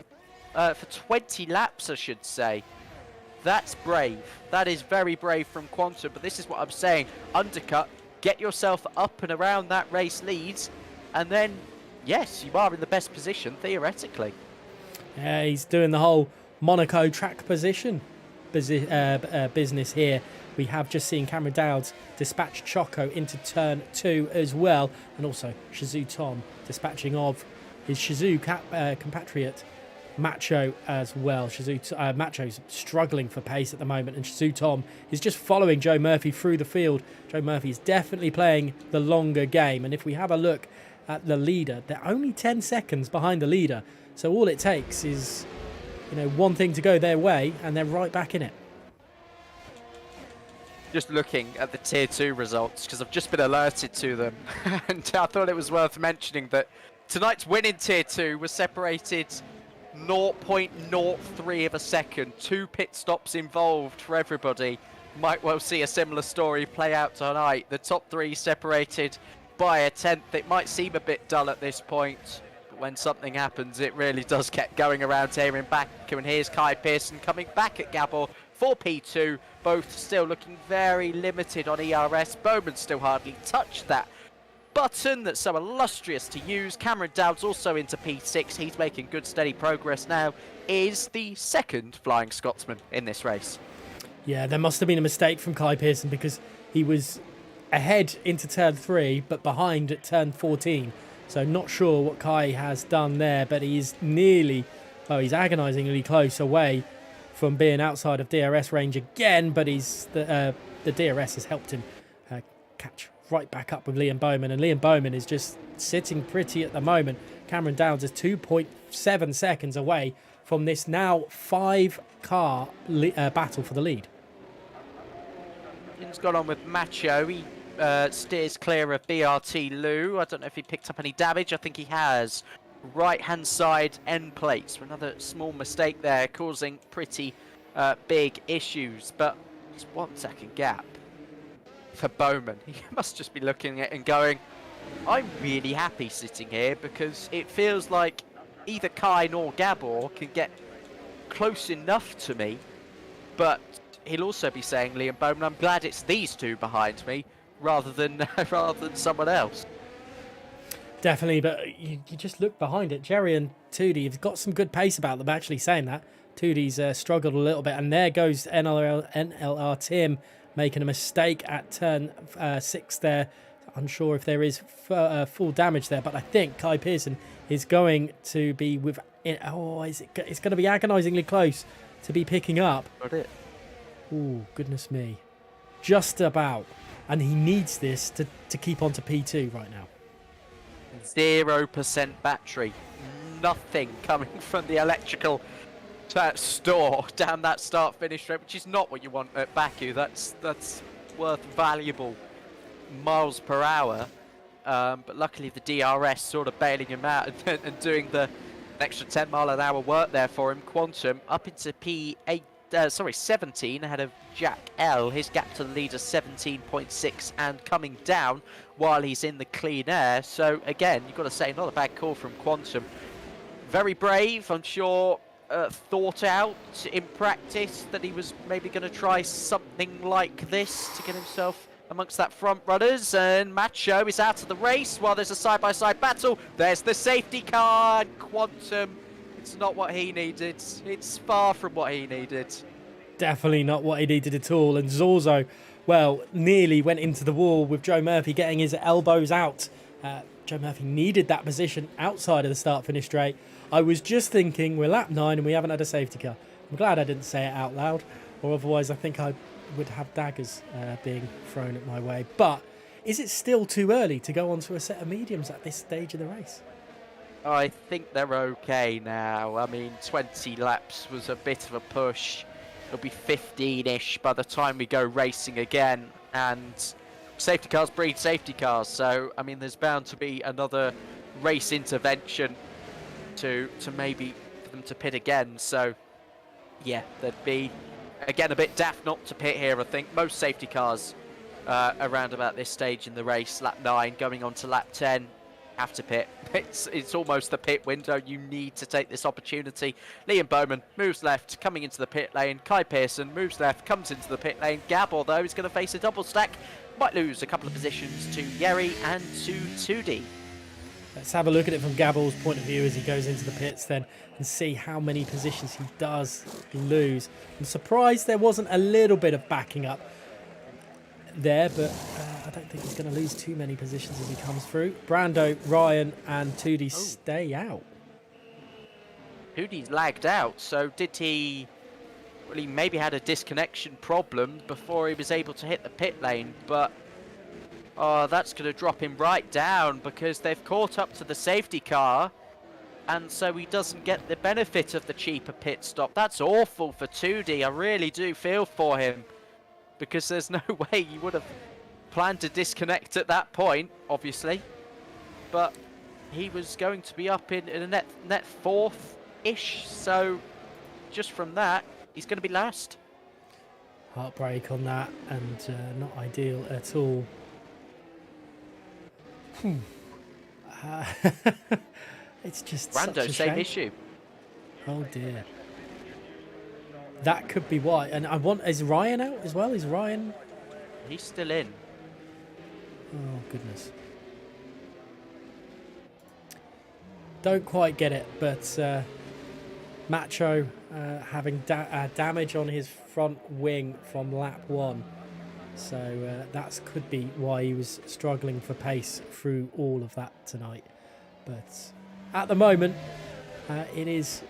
for 20 laps, I should say. That's brave. That is very brave from Quantum, but this is what I'm saying. Undercut, get yourself up and around that race lead, and then, yes, you are in the best position, theoretically. Yeah, he's doing the whole Monaco track position business here. We have just seen Cameron Dowds dispatch Choco into turn 2 as well, and also Shizou Tom dispatching of his Shizou compatriot Macho as well. Macho's struggling for pace at the moment, and Shizou Tom is just following Joe Murphy through the field. Joe Murphy is definitely playing the longer game, and if we have a look at the leader, they're only 10 seconds behind the leader, so all it takes is, one thing to go their way and they're right back in it. Just looking at the tier 2 results, because I've just been alerted to them, and I thought it was worth mentioning that tonight's win in tier 2 was separated 0.03 of a second. 2 pit stops involved for everybody. Might well see a similar story play out tonight. The top 3 separated by a tenth. It might seem a bit dull at this point, but when something happens, it really does get going around here in Baku. And here's Kai Pearson coming back at Gabor for P2. Both still looking very limited on ERS. Bowman still hardly touched that button that's so illustrious to use. Cameron Dowds also into P6. He's making good steady progress now. Is the second Flying Scotsman in this race. Yeah, there must have been a mistake from Kai Pearson, because he was ahead into turn 3 but behind at turn 14. So not sure what Kai has done there, but he's he's agonisingly close away from being outside of DRS range again, but the DRS has helped him catch right back up with Liam Bowman, and Liam Bowman is just sitting pretty at the moment. Cameron Downs is 2.7 seconds away from this now 5-car battle for the lead. He's gone on with Macho. He steers clear of BRT Lou. I don't know if he picked up any damage. I think he has. Right-hand side end plates. Another small mistake there, causing pretty big issues. But it's 1 second gap for Bowman. He must just be looking at it and going, I'm really happy sitting here, because it feels like either Kai nor Gabor can get close enough to me, but he'll also be saying, Liam Bowman, I'm glad it's these two behind me rather than someone else. Definitely, but you just look behind it. Jerry and Tudi have got some good pace about them, actually saying that. Tudi's struggled a little bit, and there goes NLR Tim making a mistake at turn 6 there. Unsure if there is full damage there, but I think Kai Pearson is going to be with it. Oh, it's going to be agonisingly close to be picking up. Got it. Oh, goodness me. Just about. And he needs this to keep on to P2 right now. 0% battery. Nothing coming from the electrical that store down that start-finish straight, which is not what you want at Baku. That's worth valuable miles per hour. But luckily the DRS sort of bailing him out and doing the extra 10 mile an hour work there for him. Quantum up into P8, 17 ahead of Jack L. His gap to the leader 17.6 and coming down while he's in the clean air. So again, you've got to say, not a bad call from Quantum. Very brave, I'm sure. Thought out in practice that he was maybe going to try something like this to get himself amongst that front runners, and Macho is out of the race while there's a side-by-side battle. There's the safety car, and Quantum, it's not what he needed. It's far from what he needed. Definitely not what he needed at all. And Zorzo, well, nearly went into the wall with Joe Murphy getting his elbows out. Joe Murphy needed that position outside of the start-finish straight. I was just thinking, we're lap 9 and we haven't had a safety car. I'm glad I didn't say it out loud, or otherwise I think I would have daggers being thrown at my way. But is it still too early to go on to a set of mediums at this stage of the race? I think they're okay now. I mean, 20 laps was a bit of a push. It'll be 15-ish by the time we go racing again. And safety cars breed safety cars. So, I mean, there's bound to be another race intervention to maybe for them to pit again. So, yeah, there'd be, again, a bit daft not to pit here, I think. Most safety cars around about this stage in the race, lap 9, going on to lap 10, have to pit. It's almost the pit window. You need to take this opportunity. Liam Bowman moves left, coming into the pit lane. Kai Pearson moves left, comes into the pit lane. Gabor, though, is going to face a double stack. Might lose a couple of positions to Yeri and to 2D. Let's have a look at it from Gabor's point of view as he goes into the pits then and see how many positions he does lose. I'm surprised there wasn't a little bit of backing up there, but I don't think he's going to lose too many positions as he comes through. Brando, Ryan and 2D stay out. 2D's lagged out, so did he... Well, he maybe had a disconnection problem before he was able to hit the pit lane, but... Oh, that's going to drop him right down because they've caught up to the safety car, and so he doesn't get the benefit of the cheaper pit stop. That's awful for 2D. I really do feel for him because there's no way you would have planned to disconnect at that point, obviously. But he was going to be up in a net fourth-ish, so just from that, he's going to be last. Heartbreak on that, and not ideal at all. It's just Brando, such a same shame. issue. Oh dear. That could be why. And is Ryan out as well? Is Ryan? He's still in. Oh goodness. Don't quite get it, but Macho having damage on his front wing from lap 1. So that could be why he was struggling for pace through all of that tonight. But at the moment, it is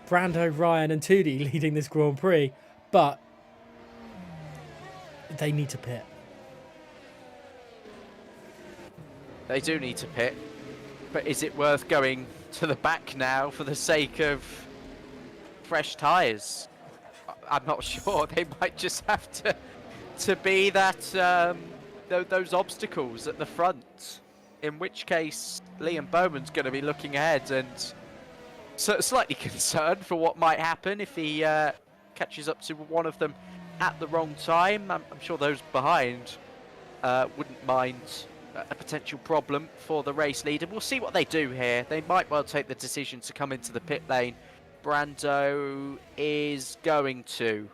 Brando, Ryan and 2D leading this Grand Prix. But they need to pit. They do need to pit. But is it worth going to the back now for the sake of fresh tyres? I'm not sure. They might just have to be that those obstacles at the front, in which case Liam Bowman's going to be looking ahead and slightly concerned for what might happen if he catches up to one of them at the wrong time. I'm sure those behind wouldn't mind a potential problem for the race leader. We'll see what they do here. They might well take the decision to come into the pit lane. Brando is going to.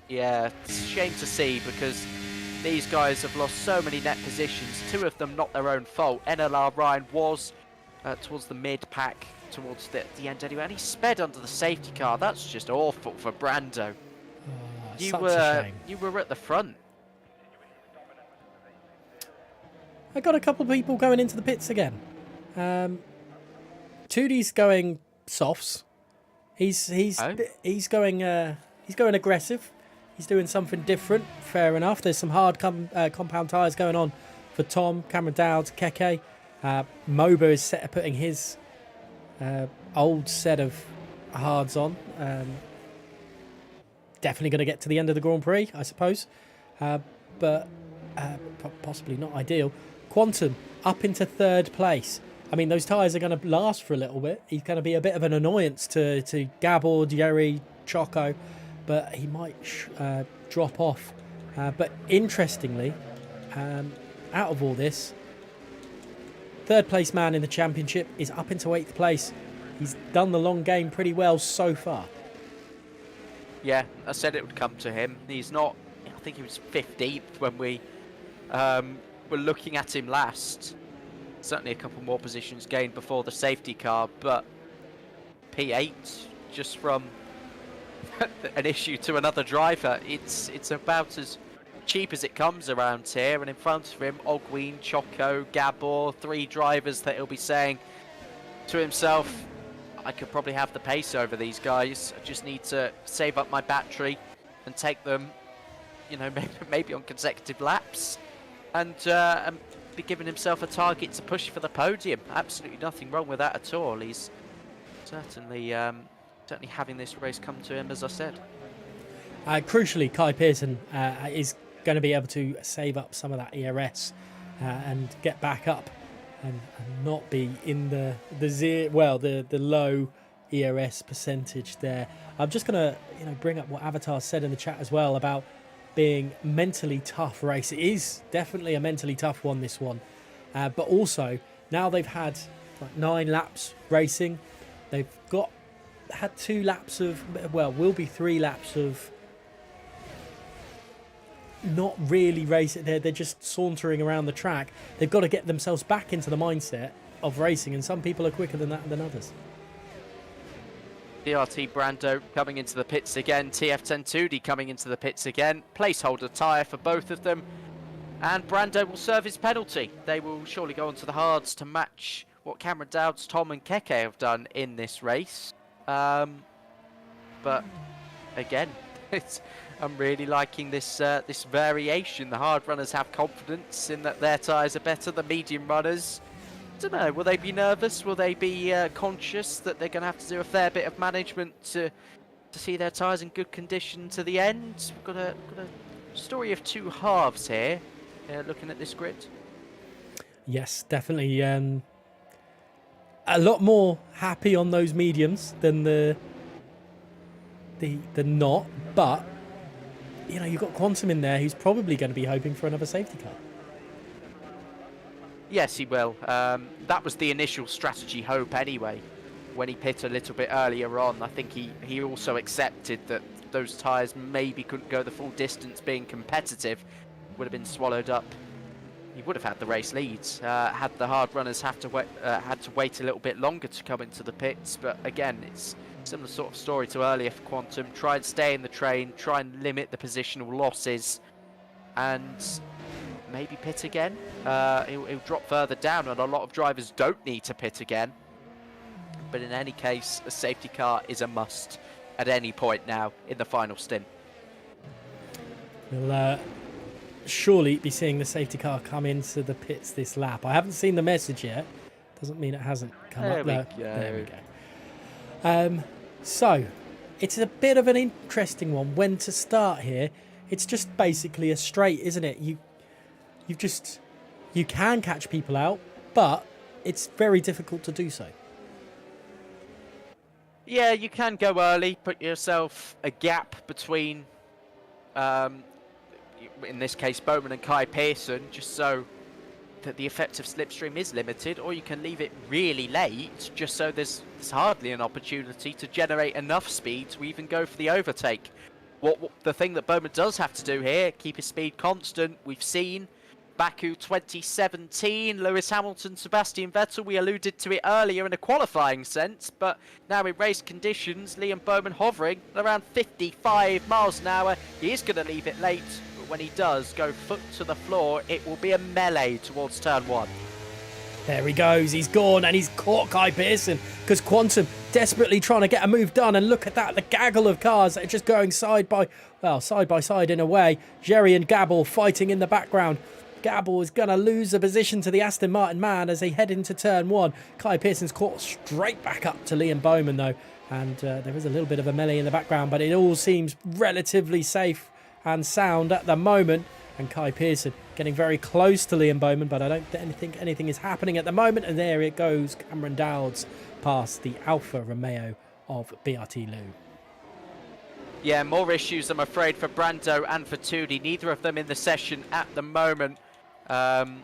Yeah, it's a shame to see because these guys have lost so many net positions, 2 of them not their own fault. NLR Ryan was towards the mid-pack, towards the end anyway, and he sped under the safety car. That's just awful for Brando. Oh, you such a shame. You were at the front. I got a couple of people going into the pits again. 2D's going softs. He's going aggressive. He's doing something different. Fair enough. There's some hard compound tyres going on for Tom, Cameron Dowd, Keke. Moba is putting his old set of hards on. definitely going to get to the end of the Grand Prix, I suppose. But possibly not ideal. Quantum up into third place. I mean, those tyres are going to last for a little bit. He's going to be a bit of an annoyance to Gabor, Jerry, Choco, but he might drop off. But interestingly, out of all this, third place man in the championship is up into 8th place. He's done the long game pretty well so far. Yeah, I said it would come to him. He's not, I think he was 15th when we were looking at him last. Certainly a couple more positions gained before the safety car, but P8 just from an issue to another driver. It's about as cheap as it comes around here, and in front of him, Ogween, Choco, Gabor, 3 drivers that he'll be saying to himself, I could probably have the pace over these guys. I just need to save up my battery and take them, you know, maybe on consecutive laps, and be giving himself a target to push for the podium. Absolutely nothing wrong with that at all. He's certainly having this race come to him, as I said. Crucially, Kai Pearson is going to be able to save up some of that ERS and get back up and not be in the low ERS percentage there. I'm just going to bring up what Avatar said in the chat as well about being mentally tough race. It is definitely a mentally tough one, this one, but also now they've had like 9 laps racing. They've had 2 laps of, well, will be 3 laps of not really racing. They're just sauntering around the track. They've got to get themselves back into the mindset of racing, and some people are quicker than that than others. DRT Brando coming into the pits again. TF10 2D coming into the pits again. Placeholder tyre for both of them. And Brando will serve his penalty. They will surely go onto the hards to match what Cameron Dowds, Tom and Keke have done in this race. But again, I'm really liking this this variation. The hard runners have confidence in that their tyres are better than medium runners. I don't know, will they be nervous? Will they be conscious that they're going to have to do a fair bit of management to see their tyres in good condition to the end? We've got a story of 2 halves here, looking at this grid. Yes, definitely. A lot more happy on those mediums than the not, but you've got Quantum in there who's probably going to be hoping for another safety car. Yes, he will. That was the initial strategy hope anyway. When he pit a little bit earlier on, I think he also accepted that those tyres maybe couldn't go the full distance being competitive. Would have been swallowed up. He would have had the race leads had the hard runners had to wait a little bit longer to come into the pits. But again, it's a similar sort of story to earlier for Quantum. Try and stay in the train, try and limit the positional losses, and maybe pit again. He'll drop further down, and a lot of drivers don't need to pit again. But in any case, a safety car is a must at any point now in the final stint. We'll surely be seeing the safety car come into the pits this lap. I haven't seen the message yet. Doesn't mean it hasn't come up. There we go. So, it's a bit of an interesting one. When to start here? It's just basically a straight, isn't it? You can catch people out, but it's very difficult to do so. Yeah, you can go early, put yourself a gap between, in this case, Bowman and Kai Pearson, just so that the effective slipstream is limited, or you can leave it really late, just so there's hardly an opportunity to generate enough speed to even go for the overtake. The thing that Bowman does have to do here, keep his speed constant. We've seen Baku 2017, Lewis Hamilton, Sebastian Vettel. We alluded to it earlier in a qualifying sense, but now in race conditions, Liam Bowman hovering around 55 miles an hour. He is going to leave it late, but when he does go foot to the floor, it will be a melee towards turn 1. There he goes, he's gone, and he's caught Kai Pearson, because Quantum desperately trying to get a move done, and look at that, the gaggle of cars that are just going side by side in a way. Jerry and Gabble fighting in the background. Gabor is going to lose the position to the Aston Martin man as they head into turn 1. Kai Pearson's caught straight back up to Liam Bowman though, and there is a little bit of a melee in the background, but it all seems relatively safe and sound at the moment. And Kai Pearson getting very close to Liam Bowman, but I don't think anything is happening at the moment. And there it goes, Cameron Dowds past the Alfa Romeo of BRT Lou. Yeah, more issues, I'm afraid, for Brando and for Tudi. Neither of them in the session at the moment. Tudi,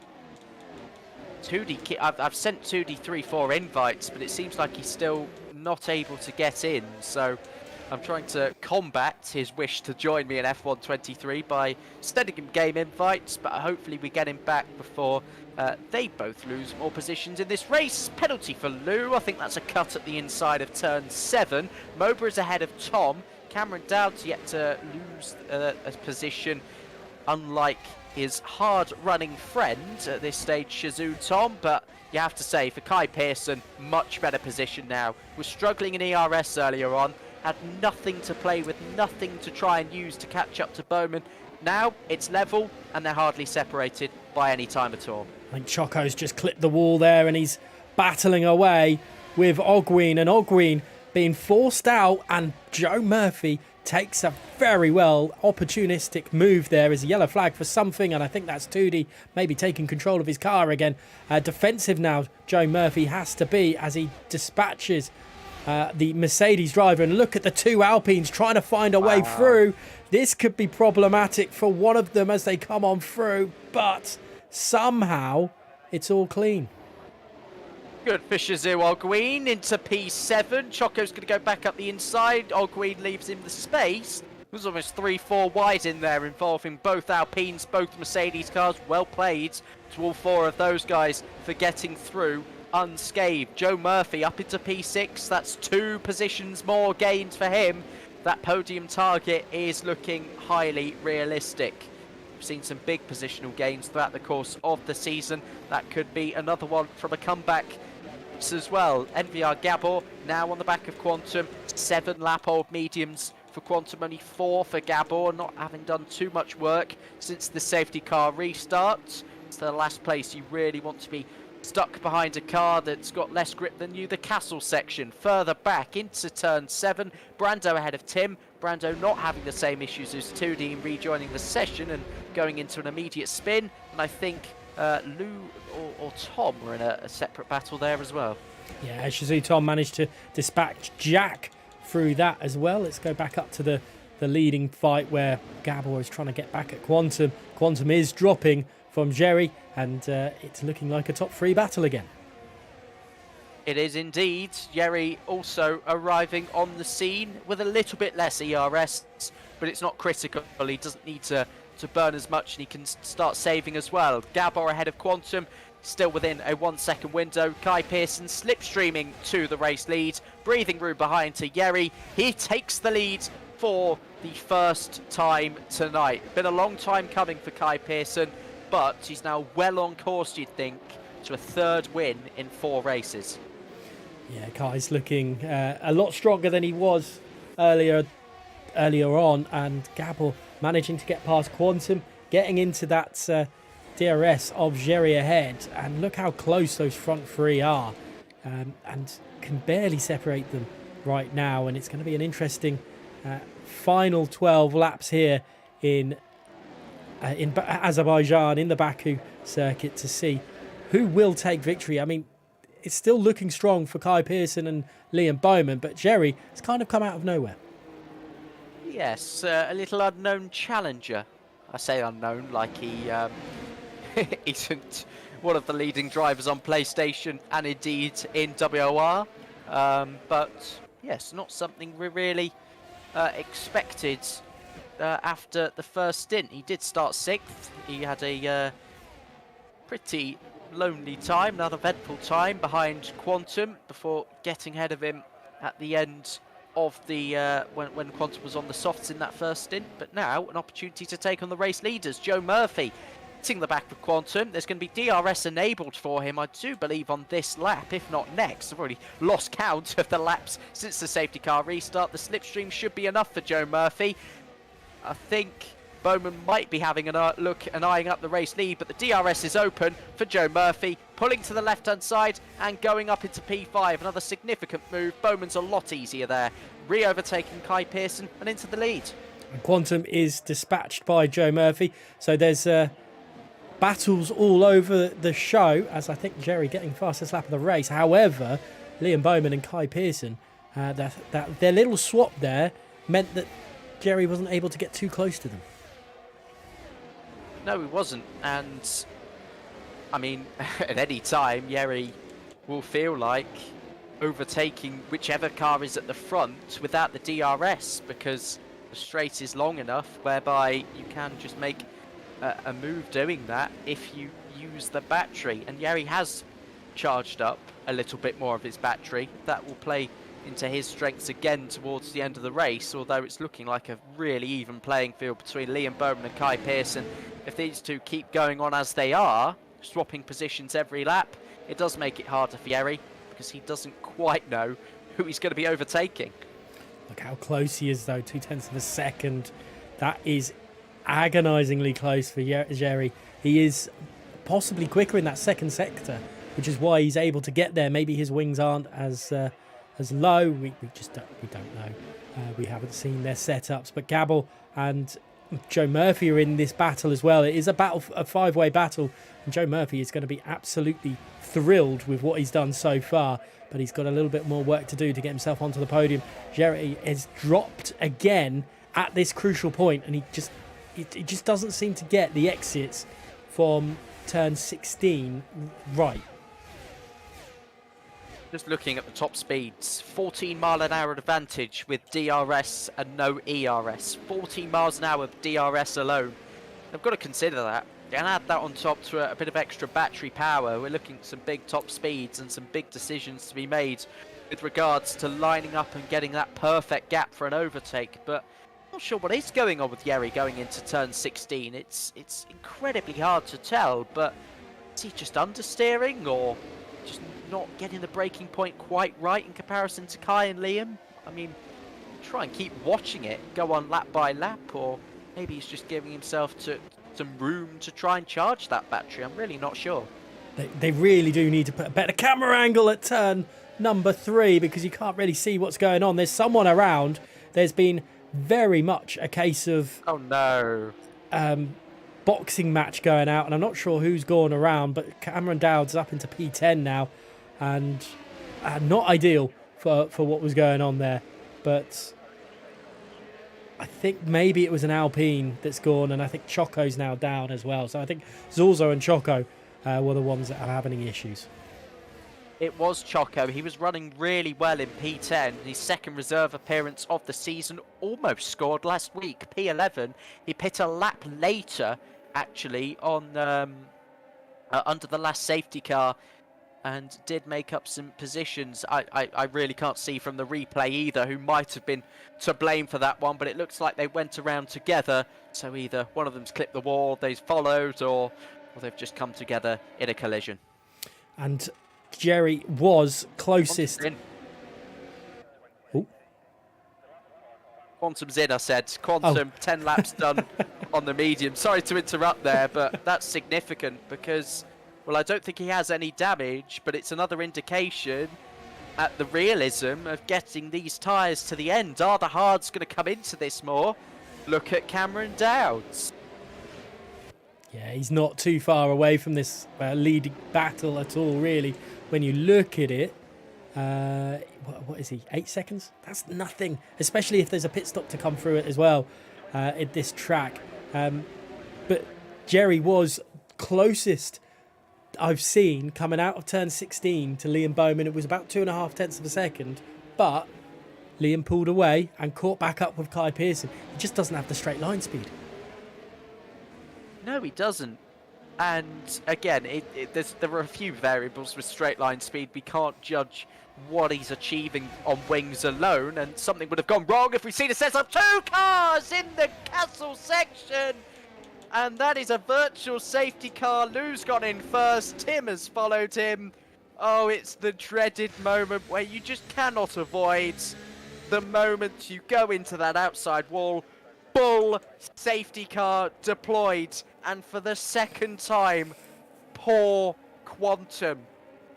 I've sent Tudi 3-4 invites, but it seems like he's still not able to get in. So I'm trying to combat his wish to join me in F1 23 by sending him game invites, but hopefully we get him back before they both lose more positions in this race. Penalty for Lou. I think that's a cut at the inside of turn 7. Moba is ahead of Tom. Cameron Dowd's yet to lose a position, unlike his hard-running friend at this stage, Shazoo Tom. But you have to say, for Kai Pearson, much better position now. Was struggling in ERS earlier on, had nothing to play with, nothing to try and use to catch up to Bowman. Now it's level and they're hardly separated by any time at all. I think Choco's just clipped the wall there and he's battling away with Ogween, and Ogween being forced out, and Joe Murphy takes a very well opportunistic move there as a yellow flag for something, and I think that's Tudi maybe taking control of his car again. Defensive now Joe Murphy has to be as he dispatches the Mercedes driver, and look at the two Alpines trying to find a way through. This could be problematic for one of them as they come on through, but somehow it's all clean. Good for Shazoo Ogween into P7. Choco's going to go back up the inside. Ogween leaves him the space. There's almost 3-4 wide in there, involving both Alpines, both Mercedes cars. Well played to all four of those guys for getting through unscathed. Joe Murphy up into P6. That's 2 positions more gained for him. That podium target is looking highly realistic. We've seen some big positional gains throughout the course of the season. That could be another one from a comeback as well. NVR Gabor now on the back of Quantum. 7 lap old mediums for Quantum, only 4 for Gabor, not having done too much work since the safety car restart. It's the last place you really want to be stuck behind a car that's got less grip than you. The Castle section further back into turn 7. Brando ahead of Tim. Brando not having the same issues as Tudi, rejoining the session and going into an immediate spin. And I think Lou or Tom were in a separate battle there as well. Yeah, Shazoo Tom managed to dispatch Jack through that as well. Let's go back up to the leading fight where Gabor is trying to get back at Quantum. Quantum is dropping from Jerry, and it's looking like a top 3 battle again. It is indeed. Jerry also arriving on the scene with a little bit less ERS, but it's not critical. He doesn't need to burn as much, and he can start saving as well. Gabor ahead of Quantum, still within a 1-second window. Kai Pearson slipstreaming to the race lead, breathing room behind to Jerry. He takes the lead for the first time tonight. Been a long time coming for Kai Pearson, but he's now well on course, you'd think, to a 3rd win in 4 races. Yeah, Kai's looking a lot stronger than he was earlier on, and Gabor managing to get past Quantum, getting into that DRS of Jerry ahead, and look how close those front 3 are, and can barely separate them right now. And it's going to be an interesting final 12 laps here in Azerbaijan, in the Baku circuit, to see who will take victory. I mean, it's still looking strong for Kai Pearson and Liam Bowman, but Jerry has kind of come out of nowhere. Yes, a little unknown challenger. I say unknown like he isn't one of the leading drivers on PlayStation and indeed in WOR. But yes, not something we really expected after the first stint. He did start 6th. He had a pretty lonely time, another eventful time behind Quantum before getting ahead of him at the end of the when Quantum was on the softs in that first stint. But now an opportunity to take on the race leaders. Joe Murphy hitting the back of Quantum. There's going to be DRS enabled for him, I do believe, on this lap, if not next. I've already lost count of the laps since the safety car restart. The slipstream should be enough for Joe Murphy. I think Bowman might be having a look and eyeing up the race lead, but the DRS is open for Joe Murphy, pulling to the left-hand side and going up into P5. Another significant move. Bowman's a lot easier there, re-overtaking Kai Pearson and into the lead. And Quantum is dispatched by Joe Murphy, so there's battles all over the show, as I think Jerry getting fastest lap of the race. However, Liam Bowman and Kai Pearson, their little swap there meant that Jerry wasn't able to get too close to them. No, he wasn't. And, I mean, at any time, Jerry will feel like overtaking whichever car is at the front without the DRS, because the straight is long enough whereby you can just make a move doing that if you use the battery. And Jerry has charged up a little bit more of his battery. That will play into his strengths again towards the end of the race, although it's looking like a really even playing field between Liam Bowman and Kai Pearson. If these two keep going on as they are, swapping positions every lap, it does make it harder for Jerry, because he doesn't quite know who he's going to be overtaking. Look how close he is, though, 0.2 of a second. That is agonisingly close for Jerry. He is possibly quicker in that second sector, which is why he's able to get there. Maybe his wings aren't as low. We don't know. We haven't seen their setups, but Gabble and Joe Murphy are in this battle as well. It is a five-way battle, and Joe Murphy is going to be absolutely thrilled with what he's done so far, but he's got a little bit more work to do to get himself onto the podium. Jerry has dropped again at this crucial point, and he just doesn't seem to get the exits from turn 16 right. Just looking at the top speeds, 14 mile an hour advantage with DRS and no ERS. 14 miles an hour with DRS alone. They've got to consider that. And add that on top to a bit of extra battery power. We're looking at some big top speeds and some big decisions to be made with regards to lining up and getting that perfect gap for an overtake. But I'm not sure what is going on with Jerry going into turn 16. It's incredibly hard to tell, but is he just understeering or just not getting the braking point quite right in comparison to Kai and Liam? I mean, try and keep watching it go on lap by lap, or maybe he's just giving himself some room to try and charge that battery. I'm really not sure. They really do need to put a better camera angle at turn number 3, because you can't really see what's going on. There's someone around. There's been very much a case of boxing match going out, and I'm not sure who's gone around, but Cameron Dowd's up into P10 now, and not ideal for what was going on there. But I think maybe it was an Alpine that's gone, and I think Choco's now down as well. So I think Zorzo and Choco were the ones that are having issues. It was Choco. He was running really well in P10. His second reserve appearance of the season, almost scored last week, P11. He pit a lap later, actually, on under the last safety car, and did make up some positions. I really can't see from the replay either who might have been to blame for that one, but it looks like they went around together. So either one of them's clipped the wall, they've followed, or they've just come together in a collision. And Jerry was closest. Quantum's in, I said. Quantum, 10 laps done on the medium. Sorry to interrupt there, but that's significant because, well, I don't think he has any damage, but it's another indication at the realism of getting these tyres to the end. Are the hards going to come into this more? Look at Cameron Dowds. Yeah, he's not too far away from this leading battle at all, really. When you look at it, what is he, 8 seconds? That's nothing, especially if there's a pit stop to come through it as well at this track. But Jerry was closest I've seen coming out of turn 16 to Liam Bowman. It was about 2.5 of a second, but Liam pulled away and caught back up with Kai Pearson. He just doesn't have the straight line speed. No, he doesn't. And again, there are a few variables with straight line speed. We can't judge what he's achieving on wings alone, and something would have gone wrong if we'd seen a set of 2 cars in the castle section. And that is a virtual safety car. Lou's gone in first. Tim has followed him. Oh, it's the dreaded moment where you just cannot avoid the moment you go into that outside wall, full safety car deployed, and for the second time, poor Quantum.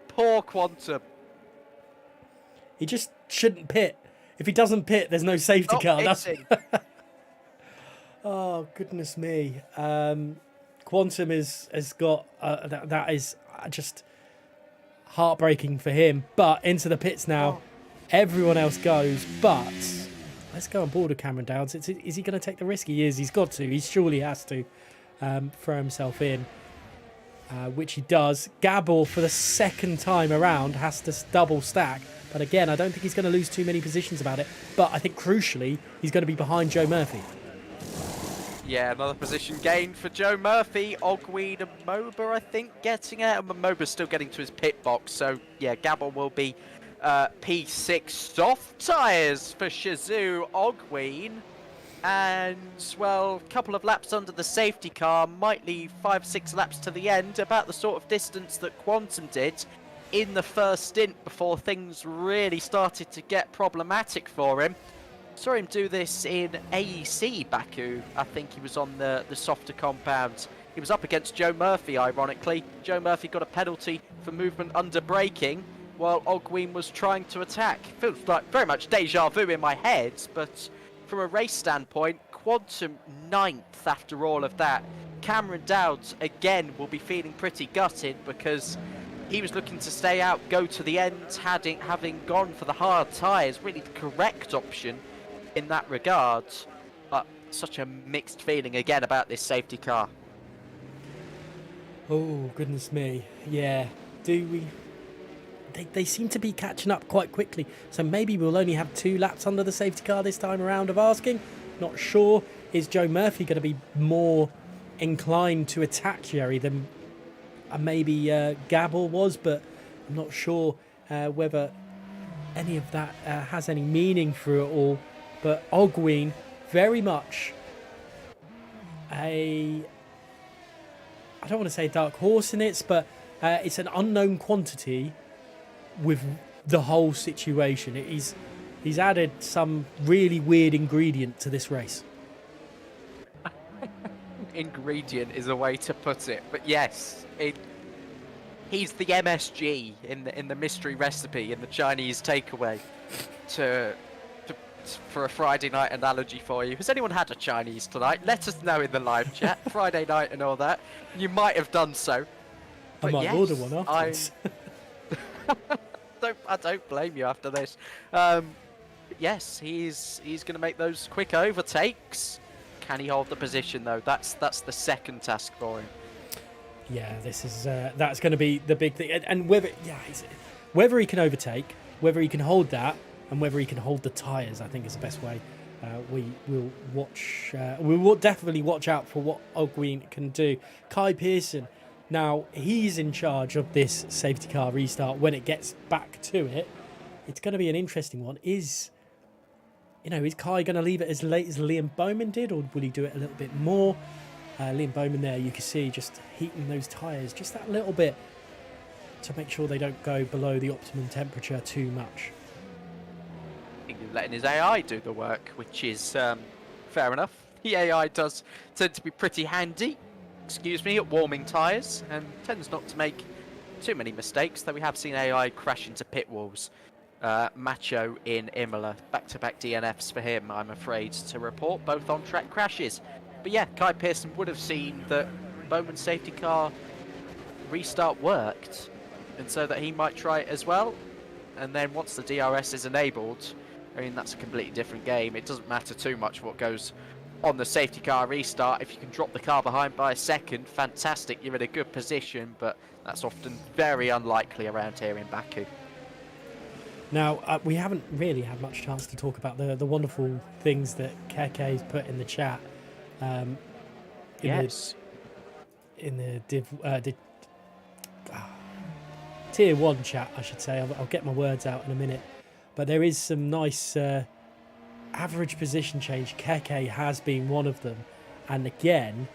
Poor Quantum. He just shouldn't pit. If he doesn't pit, there's no safety Not car. That's pitting. oh goodness me. Quantum has got that is just heartbreaking for him. But into the pits now. Oh. Everyone else goes, but let's go on board with Cameron Downs. Is he going to take the risk? He is. He's got to. He surely has to throw himself in, which he does. Gabor, for the second time around, has to double stack. But again, I don't think he's going to lose too many positions about it. But I think crucially, he's going to be behind Joe Murphy. Yeah, another position gained for Joe Murphy. Ogween and Moba, I think, getting it. And Moba's still getting to his pit box. So, yeah, Gabor will be P6. Soft tyres for Shazoo Ogween. And, well, a couple of laps under the safety car might leave 5-6 laps to the end. About the sort of distance that Quantum did in the first stint before things really started to get problematic for him. Saw him do this in AEC Baku. I think he was on the softer compound. He was up against Joe Murphy, ironically. Joe Murphy got a penalty for movement under braking, while Ogween was trying to attack. Feels like very much deja vu in my head, but from a race standpoint, Quantum 9th after all of that. Cameron Dowds, again, will be feeling pretty gutted because he was looking to stay out, go to the end, having gone for the hard tyres. Really the correct option in that regard, but such a mixed feeling again about this safety car. Oh, goodness me. Yeah. Do we... They seem to be catching up quite quickly, so maybe we'll only have 2 laps under the safety car this time around of asking. Not sure. Is Joe Murphy going to be more inclined to attack Jerry than maybe Gabor was, but I'm not sure whether any of that has any meaning through it all. But Ogween, very much I don't want to say dark horse in it, but it's an unknown quantity with the whole situation. He's added some really weird ingredient to this race. Ingredient is a way to put it, but yes, he's the MSG in the mystery recipe in the Chinese takeaway. For a Friday night analogy for you, has anyone had a Chinese tonight? Let us know in the live chat. Friday night and all that. You might have done so. I might order one afterwards. I don't blame you after this. Yes, he's going to make those quick overtakes. Can he hold the position though? That's the second task for him. Yeah, this is that's going to be the big thing, and whether he can overtake, whether he can hold that, and whether he can hold the tyres, I think is the best way. We will watch. We will definitely watch out for what Ogween can do. Kai Pearson, now he's in charge of this safety car restart. When it gets back to it, it's going to be an interesting one. Is Kai going to leave it as late as Liam Bowman did, or will he do it a little bit more? Liam Bowman there, you can see just heating those tyres just that little bit to make sure they don't go below the optimum temperature too much. Letting his AI do the work, which is fair enough. The AI does tend to be pretty handy, at warming tyres, and tends not to make too many mistakes, though we have seen AI crash into pit walls. Macho in Imola, back-to-back DNFs for him, I'm afraid to report, both on-track crashes. But yeah, Kai Pearson would have seen that Bowman's safety car restart worked, and so that he might try it as well. And then once the DRS is enabled, I mean, that's a completely different game. It doesn't matter too much what goes on the safety car restart. If you can drop the car behind by a second, fantastic, you're in a good position, but that's often very unlikely around here in Baku. Now, we haven't really had much chance to talk about the wonderful things that Keke's put in the chat. Yes. In the Tier 1 chat, I should say. I'll get my words out in a minute. But there is some nice average position change. Keke has been one of them. And again,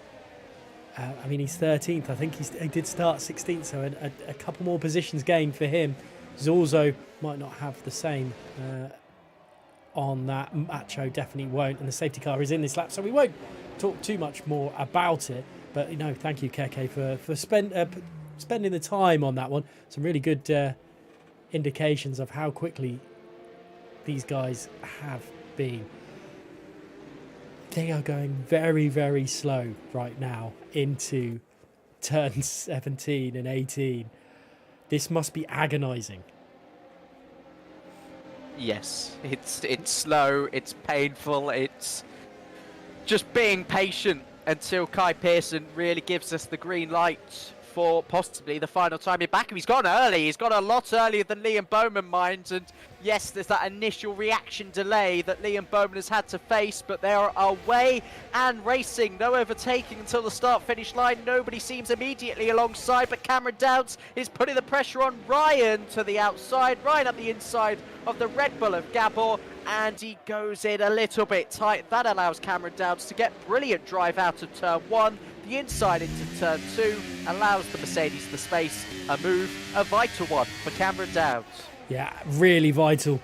I mean, he's 13th. I think he did start 16th, so a couple more positions gained for him. Zorzo might not have the same on that. Macho definitely won't, and the safety car is in this lap, so we won't talk too much more about it. But thank you, Keke, for spending the time on that one. Some really good indications of how quickly these guys have been. They are going very, very slow right now into turns 17 and 18. This must be agonizing. Yes, it's slow, it's painful, it's just being patient until Kai Pearson really gives us the green light for possibly the final time in Baku. He's gone early. He's gone a lot earlier than Liam Bowman minds. And yes, there's that initial reaction delay that Liam Bowman has had to face, but they are away and racing. No overtaking until the start-finish line. Nobody seems immediately alongside, but Cameron Dowds is putting the pressure on Ryan to the outside, Ryan up the inside of the Red Bull of Gabor, and he goes in a little bit tight. That allows Cameron Dowds to get brilliant drive out of turn 1. The inside into turn 2 allows the Mercedes the space, a move, a vital one for Cameron Dowds. Yeah, really vital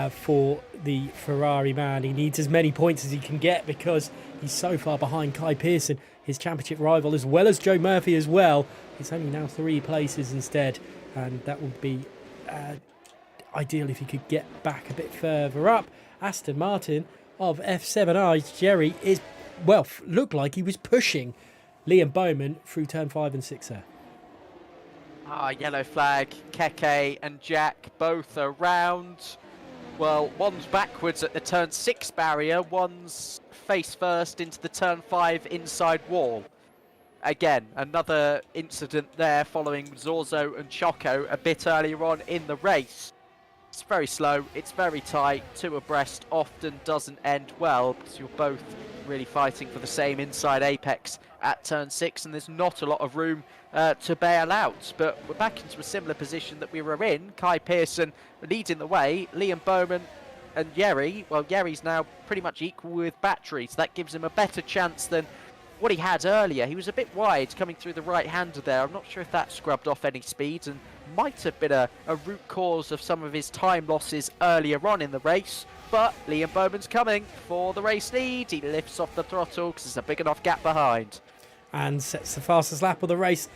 for the Ferrari man. He needs as many points as he can get because he's so far behind Kai Pearson, his championship rival, as well as Joe Murphy as well. It's only now 3 places instead, and that would be ideal if he could get back a bit further up. Aston Martin of F7I's Jerry is, well, looked like he was pushing Liam Bowman through turn 5 and 6 there. Yellow flag, Keke and Jack both around. Well, one's backwards at the turn 6 barrier, one's face first into the turn 5 inside wall. Again, another incident there following Zorzo and Choco a bit earlier on in the race. It's very slow, it's very tight, 2 abreast often doesn't end well because you're both really fighting for the same inside apex at turn 6, and there's not a lot of room to bail out. But we're back into a similar position that we were in. Kai Pearson leading the way, Liam Bowman and Yeri. Well, Yeri's now pretty much equal with battery, so that gives him a better chance than what he had earlier. He was a bit wide coming through the right-hander there. I'm not sure if that scrubbed off any speed and might have been a root cause of some of his time losses earlier on in the race. But Liam Bowman's coming for the race lead. He lifts off the throttle because there's a big enough gap behind. And sets the fastest lap of the race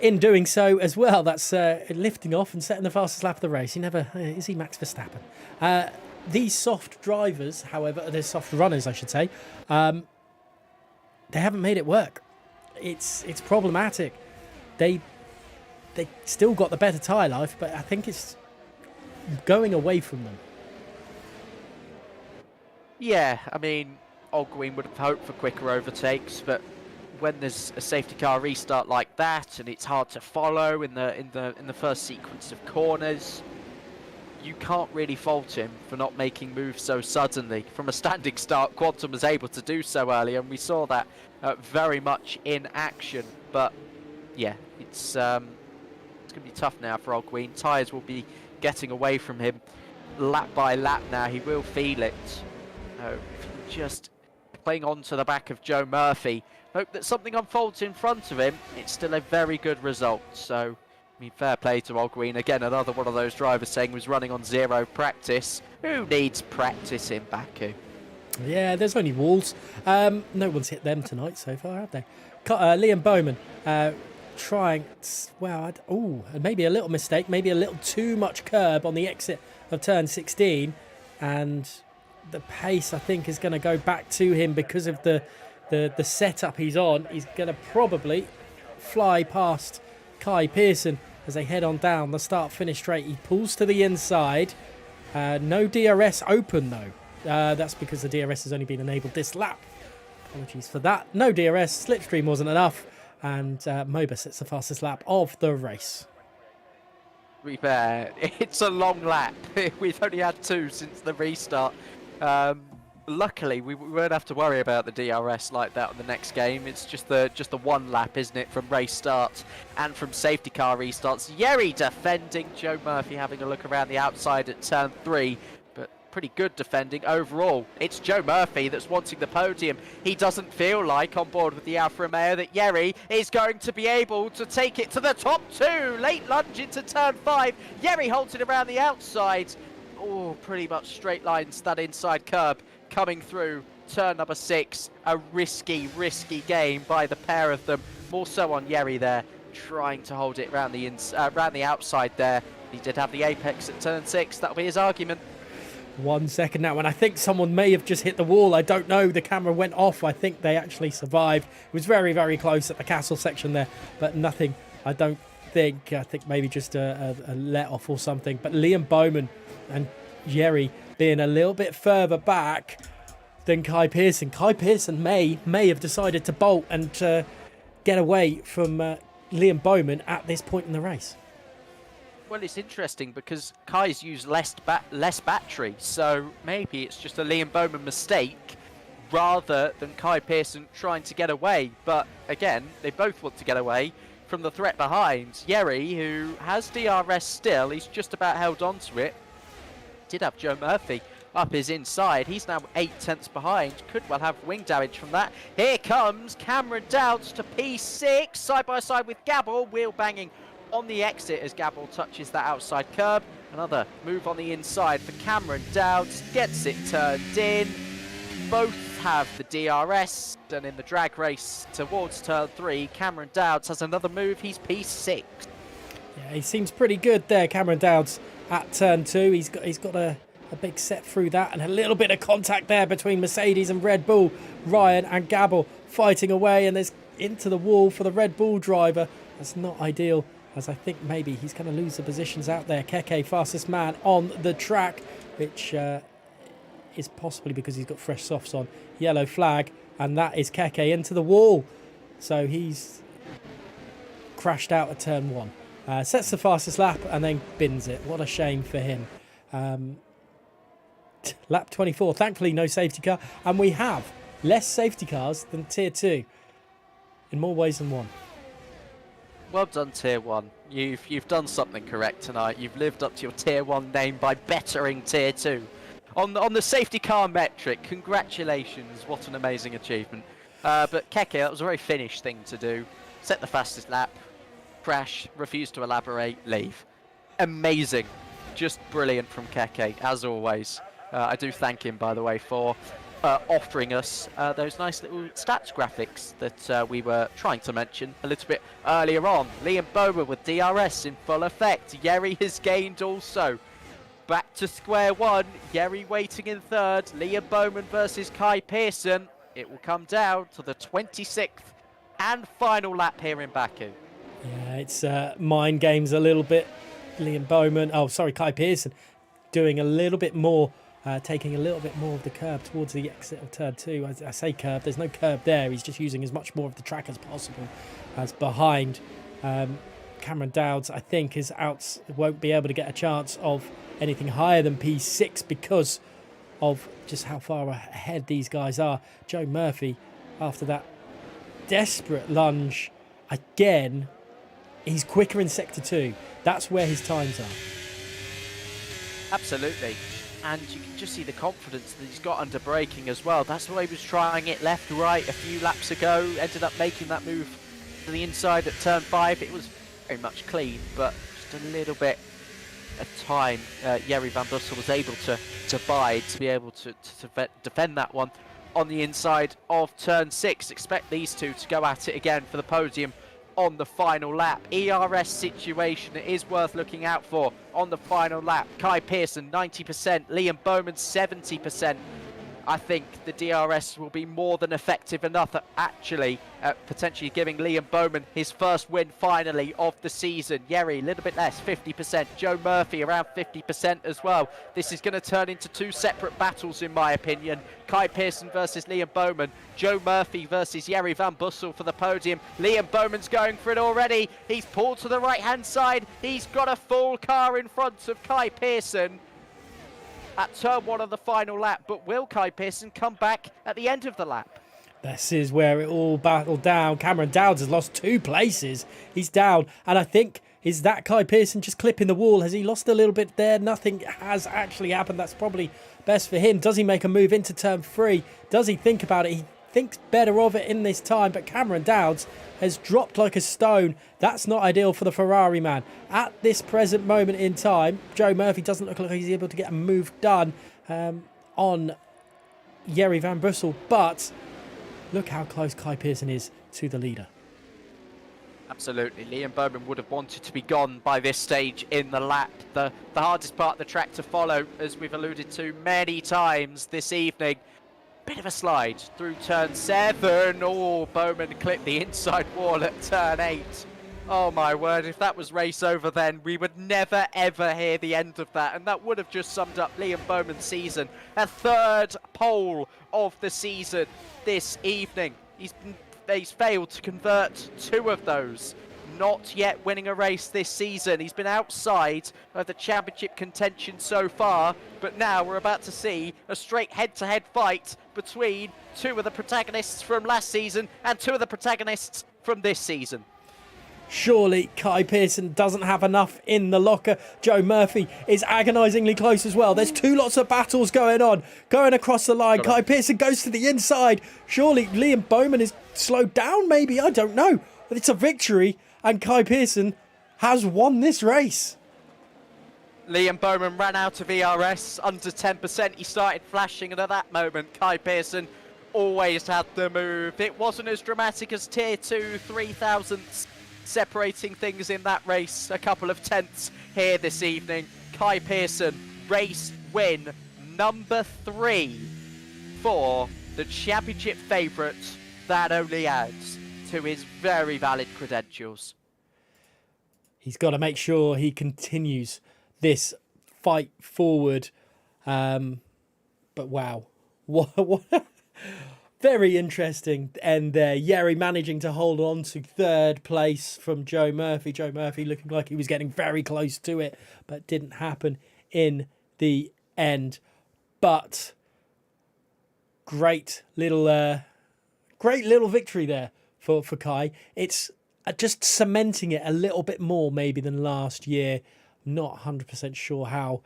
in doing so as well. That's lifting off and setting the fastest lap of the race. He never is he Max Verstappen. These soft drivers, however, they're soft runners, I should say, they haven't made it work. It's problematic. They still got the better tyre life, but I think it's going away from them. Yeah, I mean, Ogwin would have hoped for quicker overtakes, but when there's a safety car restart like that and it's hard to follow in the first sequence of corners, you can't really fault him for not making moves so suddenly. From a standing start, Quantum was able to do so earlier, and we saw that very much in action. But yeah, it's going to be tough now for Ogwin. Tyres will be getting away from him lap by lap now. He will feel it. Just playing on to the back of Joe Murphy. Hope that something unfolds in front of him. It's still a very good result. So, I mean, fair play to Ogwin. Again, another one of those drivers saying he was running on 0 practice. Who needs practice in Baku? Yeah, there's only walls. No one's hit them tonight so far, have they? Liam Bowman trying, well, maybe a little mistake, maybe a little too much curb on the exit of turn 16, and the pace, I think, is going to go back to him because of the setup he's on. He's going to probably fly past Kai Pearson as they head on down the start-finish straight. He pulls to the inside. No DRS open, though. That's because the DRS has only been enabled this lap. Apologies for that. No DRS. Slipstream wasn't enough. And Moba sets the fastest lap of the race. To be fair, it's a long lap. We've only had 2 since the restart. Luckily, we won't have to worry about the DRS like that on the next game. It's just the 1 lap, isn't it, from race start and from safety car restarts. Yeri defending, Joe Murphy having a look around the outside at turn 3, but pretty good defending overall. It's Joe Murphy that's wanting the podium. He doesn't feel like, on board with the Alfa Romeo, that Yeri is going to be able to take it to the top 2. Late lunge into turn 5. Yeri holds it around the outside. Oh, pretty much straight lines that inside curb coming through turn number 6. A risky game by the pair of them. More so on Yeri there, trying to hold it round the outside there. He did have the apex at turn 6. That'll be his argument. 1 second now, and I think someone may have just hit the wall. I don't know. The camera went off. I think they actually survived. It was very, very close at the castle section there, but nothing. I don't think. I think maybe just a let off or something. But Liam Bowman and Yeri being a little bit further back than Kai Pearson. Kai Pearson may have decided to bolt and get away from Liam Bowman at this point in the race. Well, it's interesting because Kai's used less battery, so maybe it's just a Liam Bowman mistake rather than Kai Pearson trying to get away. But again, they both want to get away from the threat behind. Yeri, who has DRS still, he's just about held on to it. Did have Joe Murphy up his inside. He's now 8 tenths behind. Could well have wing damage from that. Here comes Cameron Dowds to P6, side by side with Gabble, wheel banging on the exit as Gabble touches that outside curb. Another move on the inside for Cameron Dowds, gets it turned in. Both have the DRS, and in the drag race towards turn 3, Cameron Dowds has another move. He's P6. Yeah, he seems pretty good there, Cameron Dowds, at turn 2. He's got a big set through that, and a little bit of contact there between Mercedes and Red Bull. Ryan and Gabble fighting away, and there's into the wall for the Red Bull driver. That's not ideal, as I think maybe he's going to lose the positions out there. Keke, fastest man on the track, which is possibly because he's got fresh softs on. Yellow flag, and that is Keke into the wall. So he's crashed out at turn 1. Sets the fastest lap and then bins it. What a shame for him. Lap 24, thankfully no safety car. And we have less safety cars than Tier 2 in more ways than one. Well done, Tier 1. You've done something correct tonight. You've lived up to your Tier 1 name by bettering Tier 2. On the safety car metric, congratulations. What an amazing achievement. But Keke, that was a very Finnish thing to do. Set the fastest lap, crash, refuse to elaborate, leave. Amazing. Just brilliant from Keke, as always. I do thank him, by the way, for offering us those nice little stats graphics that we were trying to mention a little bit earlier on. Liam Bowman with DRS in full effect. Yeri has gained also. Back to square one. Yeri waiting in third. Liam Bowman versus Kai Pearson. It will come down to the 26th and final lap here in Baku. Yeah, it's mind games a little bit. Liam Bowman, Kai Pearson doing a little bit more, taking a little bit more of the curb towards the exit of turn 2. I say curb, there's no curb there. He's just using as much more of the track as possible as behind. Cameron Dowds, I think, won't be able to get a chance of anything higher than P6 because of just how far ahead these guys are. Joe Murphy, after that desperate lunge, again, he's quicker in Sector 2. That's where his times are. Absolutely. And you can just see the confidence that he's got under braking as well. That's the way he was trying it left, right a few laps ago. Ended up making that move to the inside at turn 5. It was very much clean, but just a little bit of time Yeri Van Bussel was able to bide to be able to defend that one on the inside of turn 6. Expect these two to go at it again for the podium on the final lap. ERS situation it is worth looking out for on the final lap. Kai Pearson 90%, Liam Bowman 70%. I think the DRS will be more than effective enough at actually potentially giving Liam Bowman his first win finally of the season. Yeri a little bit less, 50%. Joe Murphy around 50% as well. This is going to turn into two separate battles in my opinion. Kai Pearson versus Liam Bowman. Joe Murphy versus Yeri Van Bussel for the podium. Liam Bowman's going for it already. He's pulled to the right hand side. He's got a full car in front of Kai Pearson at turn 1 of the final lap, but will Kai Pearson come back at the end of the lap? This is where it all battled down. Cameron Dowds has lost 2 places. He's down, and I think, is that Kai Pearson just clipping the wall? Has he lost a little bit there? Nothing has actually happened. That's probably best for him. Does he make a move into turn 3? Does he think about it? He thinks better of it in this time, but Cameron Dowds has dropped like a stone. That's not ideal for the Ferrari man. At this present moment in time, Joe Murphy doesn't look like he's able to get a move done on Jere van Bussel, but look how close Kai Pearson is to the leader. Absolutely. Liam Bowman would have wanted to be gone by this stage in the lap. The hardest part of the track to follow, as we've alluded to many times this evening. Bit of a slide through turn 7. Oh, Bowman clipped the inside wall at turn 8. Oh my word, if that was race over then, we would never ever hear the end of that. And that would have just summed up Liam Bowman's season. A 3rd pole of the season this evening. He's failed to convert 2 of those. Not yet winning a race this season. He's been outside of the championship contention so far, but now we're about to see a straight head-to-head fight between 2 of the protagonists from last season and 2 of the protagonists from this season. Surely Kai Pearson doesn't have enough in the locker. Joe Murphy is agonisingly close as well. There's 2 lots of battles going on. Going across the line. Kai Pearson goes to the inside. Surely Liam Bowman is slowed down, maybe. I don't know. But it's a victory, and Kai Pearson has won this race. Liam Bowman ran out of ERS under 10%. He started flashing, and at that moment, Kai Pearson always had the move. It wasn't as dramatic as Tier 2 3,000ths. Separating things in that race, a couple of tenths here this evening. Kai Pearson, race win number 3 for the championship favourite. That only adds to his very valid credentials. He's got to make sure he continues this fight forward. But wow, what very interesting end there. Jere managing to hold on to 3rd place from Joe Murphy. Joe Murphy looking like he was getting very close to it, but didn't happen in the end. But great little victory there for Kai. It's just cementing it a little bit more maybe than last year. Not 100% sure how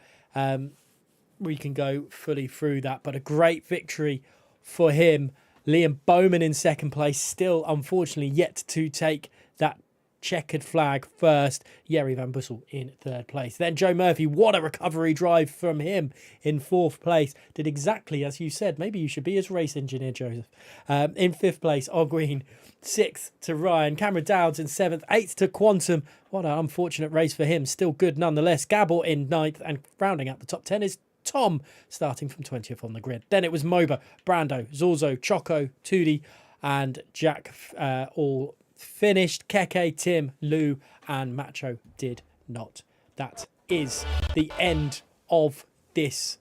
we can go fully through that, but a great victory for him. Liam Bowman in 2nd place, still unfortunately yet to take that checkered flag first. Jere van Bussel in 3rd place. Then Joe Murphy, what a recovery drive from him in 4th place. Did exactly as you said. Maybe you should be his race engineer, Joseph. In 5th place, O'Green. 6th to Ryan. Cameron Dowds in 7th. 8th to Quantum. What an unfortunate race for him. Still good nonetheless. Gabor in 9th. And rounding out the top 10 is Tom, starting from 20th on the grid. Then it was Moba, Brando, Zorzo, Choco, Tudi, and Jack all finished. Keke, Tim, Lou, and Macho did not. That is the end of this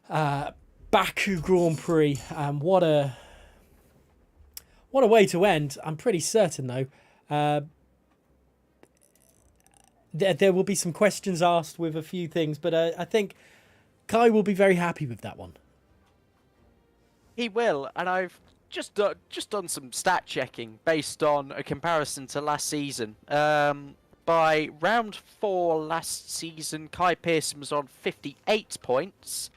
Baku Grand Prix. What a way to end. I'm pretty certain, though, there will be some questions asked with a few things, but I think Kai will be very happy with that one. He will, and I've just done some stat checking based on a comparison to last season. By round 4 last season, Kai Pearson was on 58 points.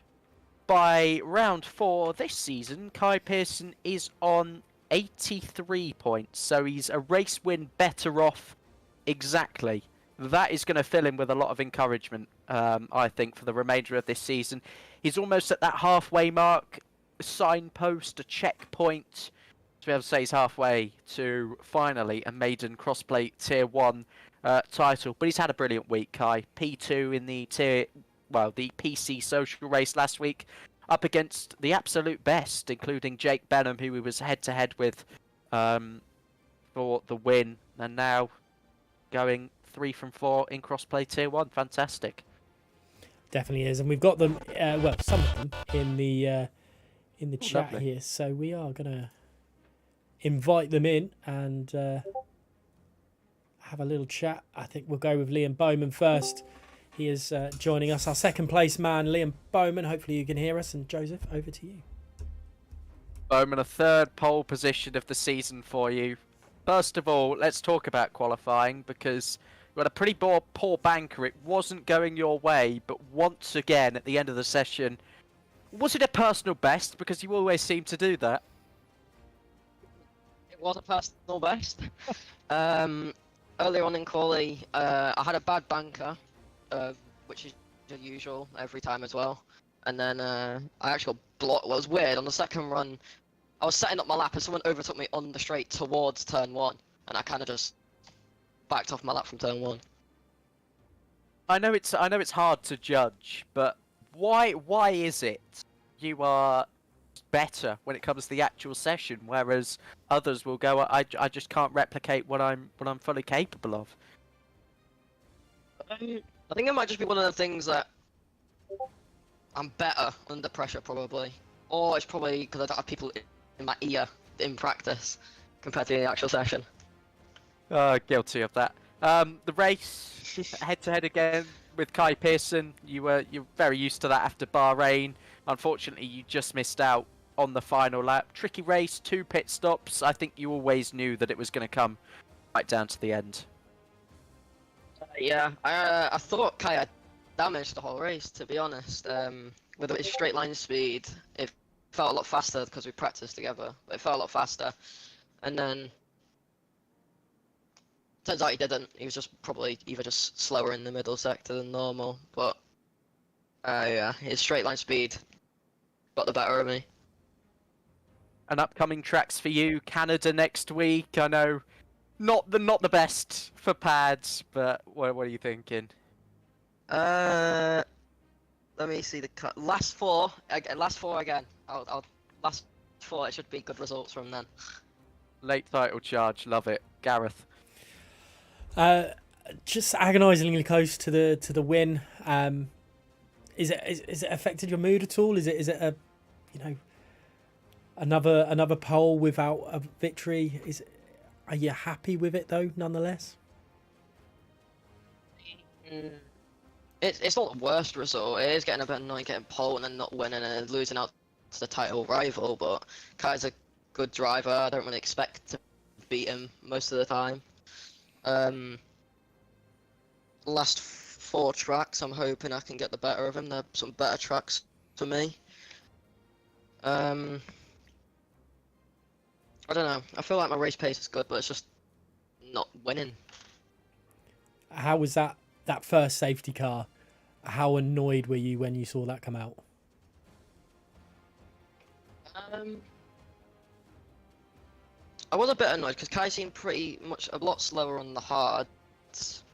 By round 4 this season, Kai Pearson is on 83 points. So he's a race win better off exactly. That is going to fill him with a lot of encouragement, I think, for the remainder of this season. He's almost at that halfway mark, a signpost, a checkpoint, to be able to say he's halfway to finally a maiden crossplay Tier 1 title. But he's had a brilliant week, Kai. P2 in the the PC social race last week, up against the absolute best, including Jake Benham, who he was head-to-head with for the win. And now going 3 from 4 in crossplay Tier 1. Fantastic. Definitely is. And we've got them, some of them in the chat lovely. here. So we are going to invite them in and have a little chat. I think we'll go with Liam Bowman first. He is joining us, our 2nd place man, Liam Bowman. Hopefully you can hear us. And Joseph, over to you. Bowman, a 3rd pole position of the season for you. First of all, let's talk about qualifying, because you had a pretty poor banker. It wasn't going your way, but once again, at the end of the session, was it a personal best? Because you always seem to do that. was a personal best. Earlier on in quali, I had a bad banker, which is the usual every time as well. And then I actually got blocked. Well, it was weird. On the second run, I was setting up my lap and someone overtook me on the straight towards turn 1. And I kind of just backed off my lap from turn 1. I know it's hard to judge, but why is it you are better when it comes to the actual session, whereas others will go, I just can't replicate what I'm fully capable of? I think it might just be one of the things that I'm better under pressure, probably. Or it's probably because I don't have people in my ear in practice compared to the actual session. Guilty of that. The race, head-to-head again with Kai Pearson. You're very used to that after Bahrain. Unfortunately, you just missed out on the final lap. Tricky race, 2 pit stops. I think you always knew that it was going to come right down to the end. Yeah, I thought Kai had damaged the whole race, to be honest. With his straight line speed, it felt a lot faster because we practiced together. But it felt a lot faster. And then turns out he didn't. He was just probably either just slower in the middle sector than normal. But yeah, his straight line speed got the better of me. And upcoming tracks for you, Canada next week. I know, not the best for pads, but what are you thinking? Let me see the last four again. I'll last 4. It should be good results from then. Late title charge, love it, Gareth. Just agonisingly close to the win. Is it affected your mood at all? Is it a, another pole without a victory? Are you happy with it though, nonetheless? It's not the worst result. It is getting a bit annoying getting pole and then not winning and losing out to the title rival. But Kai's a good driver. I don't really expect to beat him most of the time. Last 4 tracks, I'm hoping I can get the better of him. They're some better tracks for me. I don't know. I feel like my race pace is good, but it's just not winning. How was that first safety car? How annoyed were you when you saw that come out? I was a bit annoyed because Kai seemed pretty much a lot slower on the hards.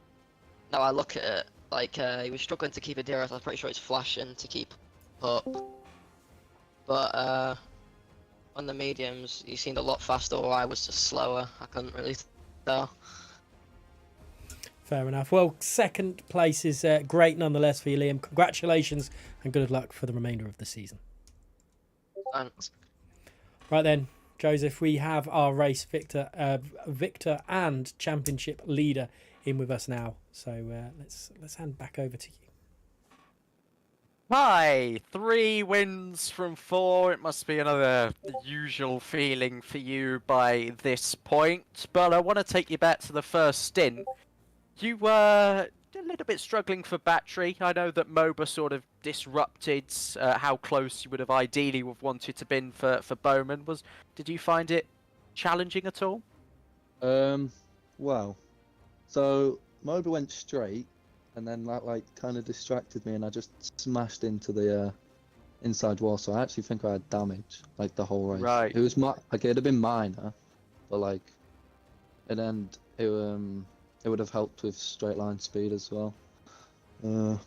Now I look at it, like he was struggling to keep a DRS. I was pretty sure he's flashing to keep up. But on the mediums, he seemed a lot faster, or I was just slower. I couldn't really tell. Fair enough. Well, second place is great nonetheless for you, Liam. Congratulations and good luck for the remainder of the season. Thanks. Right then, Joseph, we have our race victor and championship leader in with us now. So let's hand back over to you. Hi, 3 wins from 4. It must be another usual feeling for you by this point. But I want to take you back to the first stint. You were a little bit struggling for battery. I know that MOBA sort of disrupted how close you would have ideally wanted to been for Bowman. Did you find it challenging at all? Well, so MOBA went straight, and then that kind of distracted me, and I just smashed into the inside wall. So I actually think I had damage the whole race. Right. It was it'd have been minor, but it would have helped with straight line speed as well.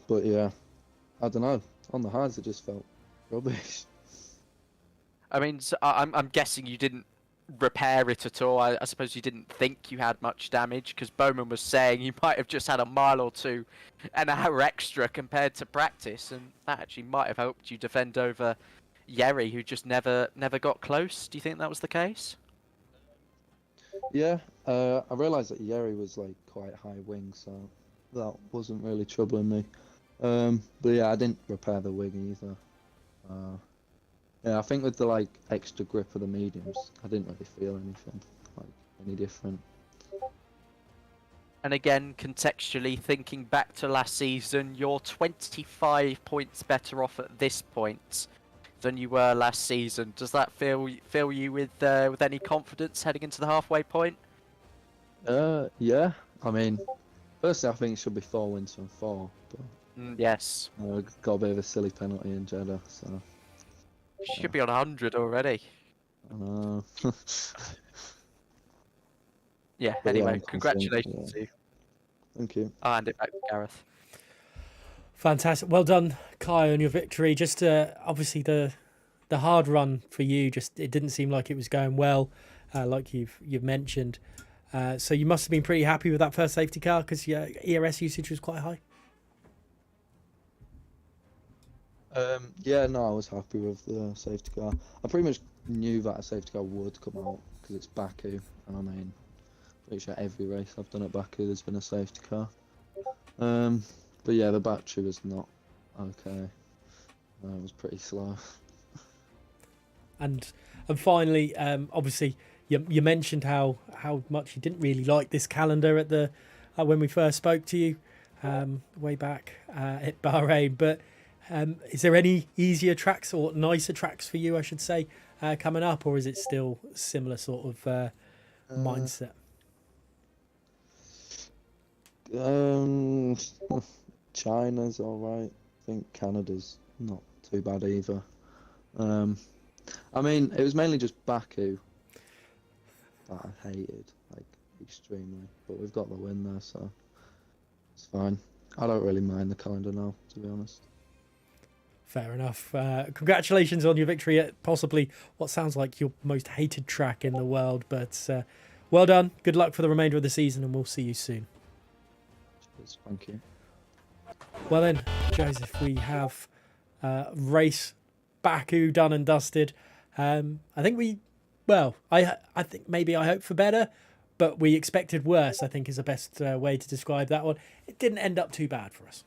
But yeah, I don't know. On the hards, it just felt rubbish. I mean, so I'm guessing you didn't repair it at all. I suppose you didn't think you had much damage, because Bowman was saying you might have just had a mile or 2 an hour extra compared to practice, and that actually might have helped you defend over Yeri, who just never got close. Do you think that was the case? Yeah, I realised that Yeri was quite high wing, so that wasn't really troubling me. But yeah, I didn't repair the wing either. Yeah, I think with the extra grip of the mediums, I didn't really feel anything any different. And again, contextually, thinking back to last season, you're 25 points better off at this point. than you were last season. Does that fill you with any confidence heading into the halfway point? Yeah. I mean, firstly, I think it should be 4 wins from 4. But Yes. got a bit of a silly penalty in Jeddah, so. Should be on 100 already. I know. Yeah, But anyway, I'm confident, congratulations to you. Thank you. I'll hand it back to Gareth. Fantastic. Well done, Kai, on your victory. Just obviously the hard run for you, just it didn't seem like it was going well, like you've mentioned. So you must have been pretty happy with that first safety car because your ERS usage was quite high. Yeah, no, I was happy with the safety car. I pretty much knew that a safety car would come out because it's Baku, and I mean, pretty sure every race I've done at Baku there's been a safety car. But yeah, the battery was not okay. It was pretty slow. And finally, obviously, you mentioned how much you didn't really like this calendar at the when we first spoke to you way back at Bahrain. But is there any easier tracks or nicer tracks for you, I should say, coming up, or is it still similar sort of mindset? China's alright. I think Canada's not too bad either. I mean, it was mainly just Baku that I hated, like, extremely. But we've got the win there, so it's fine. I don't really mind the calendar now, to be honest. Fair enough. Congratulations on your victory at possibly what sounds like your most hated track in the world. But well done. Good luck for the remainder of the season, and we'll see you soon. Cheers, thank you. Well then, Joseph, we have race Baku done and dusted. I think I think maybe I hope for better, but we expected worse, I think is the best way to describe that one. It didn't end up too bad for us.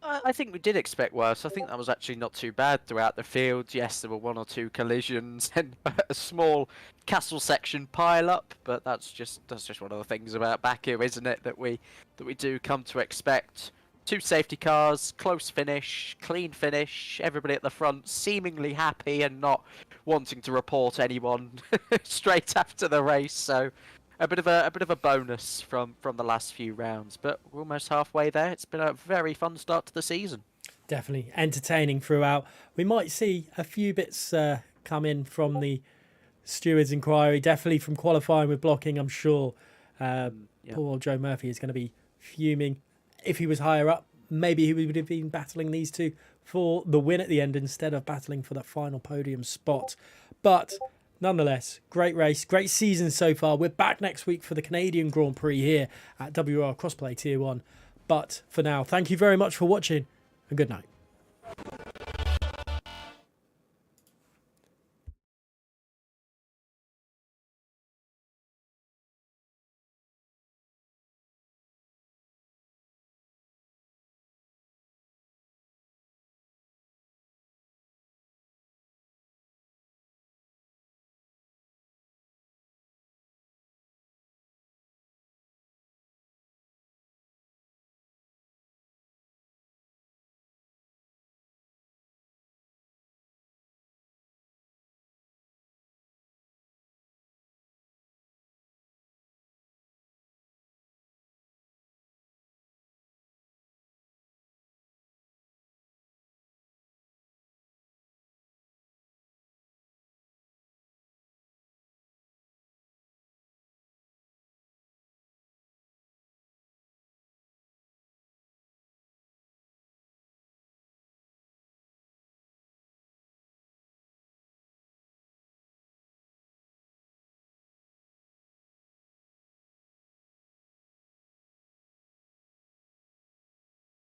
I think we did expect worse. I think that was actually not too bad throughout the field. Yes, there were 1 or 2 collisions and a small castle section pile up, but that's just one of the things about Baku, isn't it? That we do come to expect. 2 safety cars, close finish, clean finish. Everybody at the front seemingly happy and not wanting to report anyone straight after the race. So a bit of a bonus from the last few rounds, but we're almost halfway there. It's been a very fun start to the season. Definitely entertaining throughout. We might see a few bits come in from the stewards' inquiry, definitely from qualifying with blocking. I'm sure poor old Joe Murphy is going to be fuming. If he was higher up, maybe he would have been battling these two for the win at the end instead of battling for the final podium spot. But nonetheless, great race, great season so far. We're back next week for the Canadian Grand Prix here at WOR Crossplay Tier 1. But for now, thank you very much for watching and good night.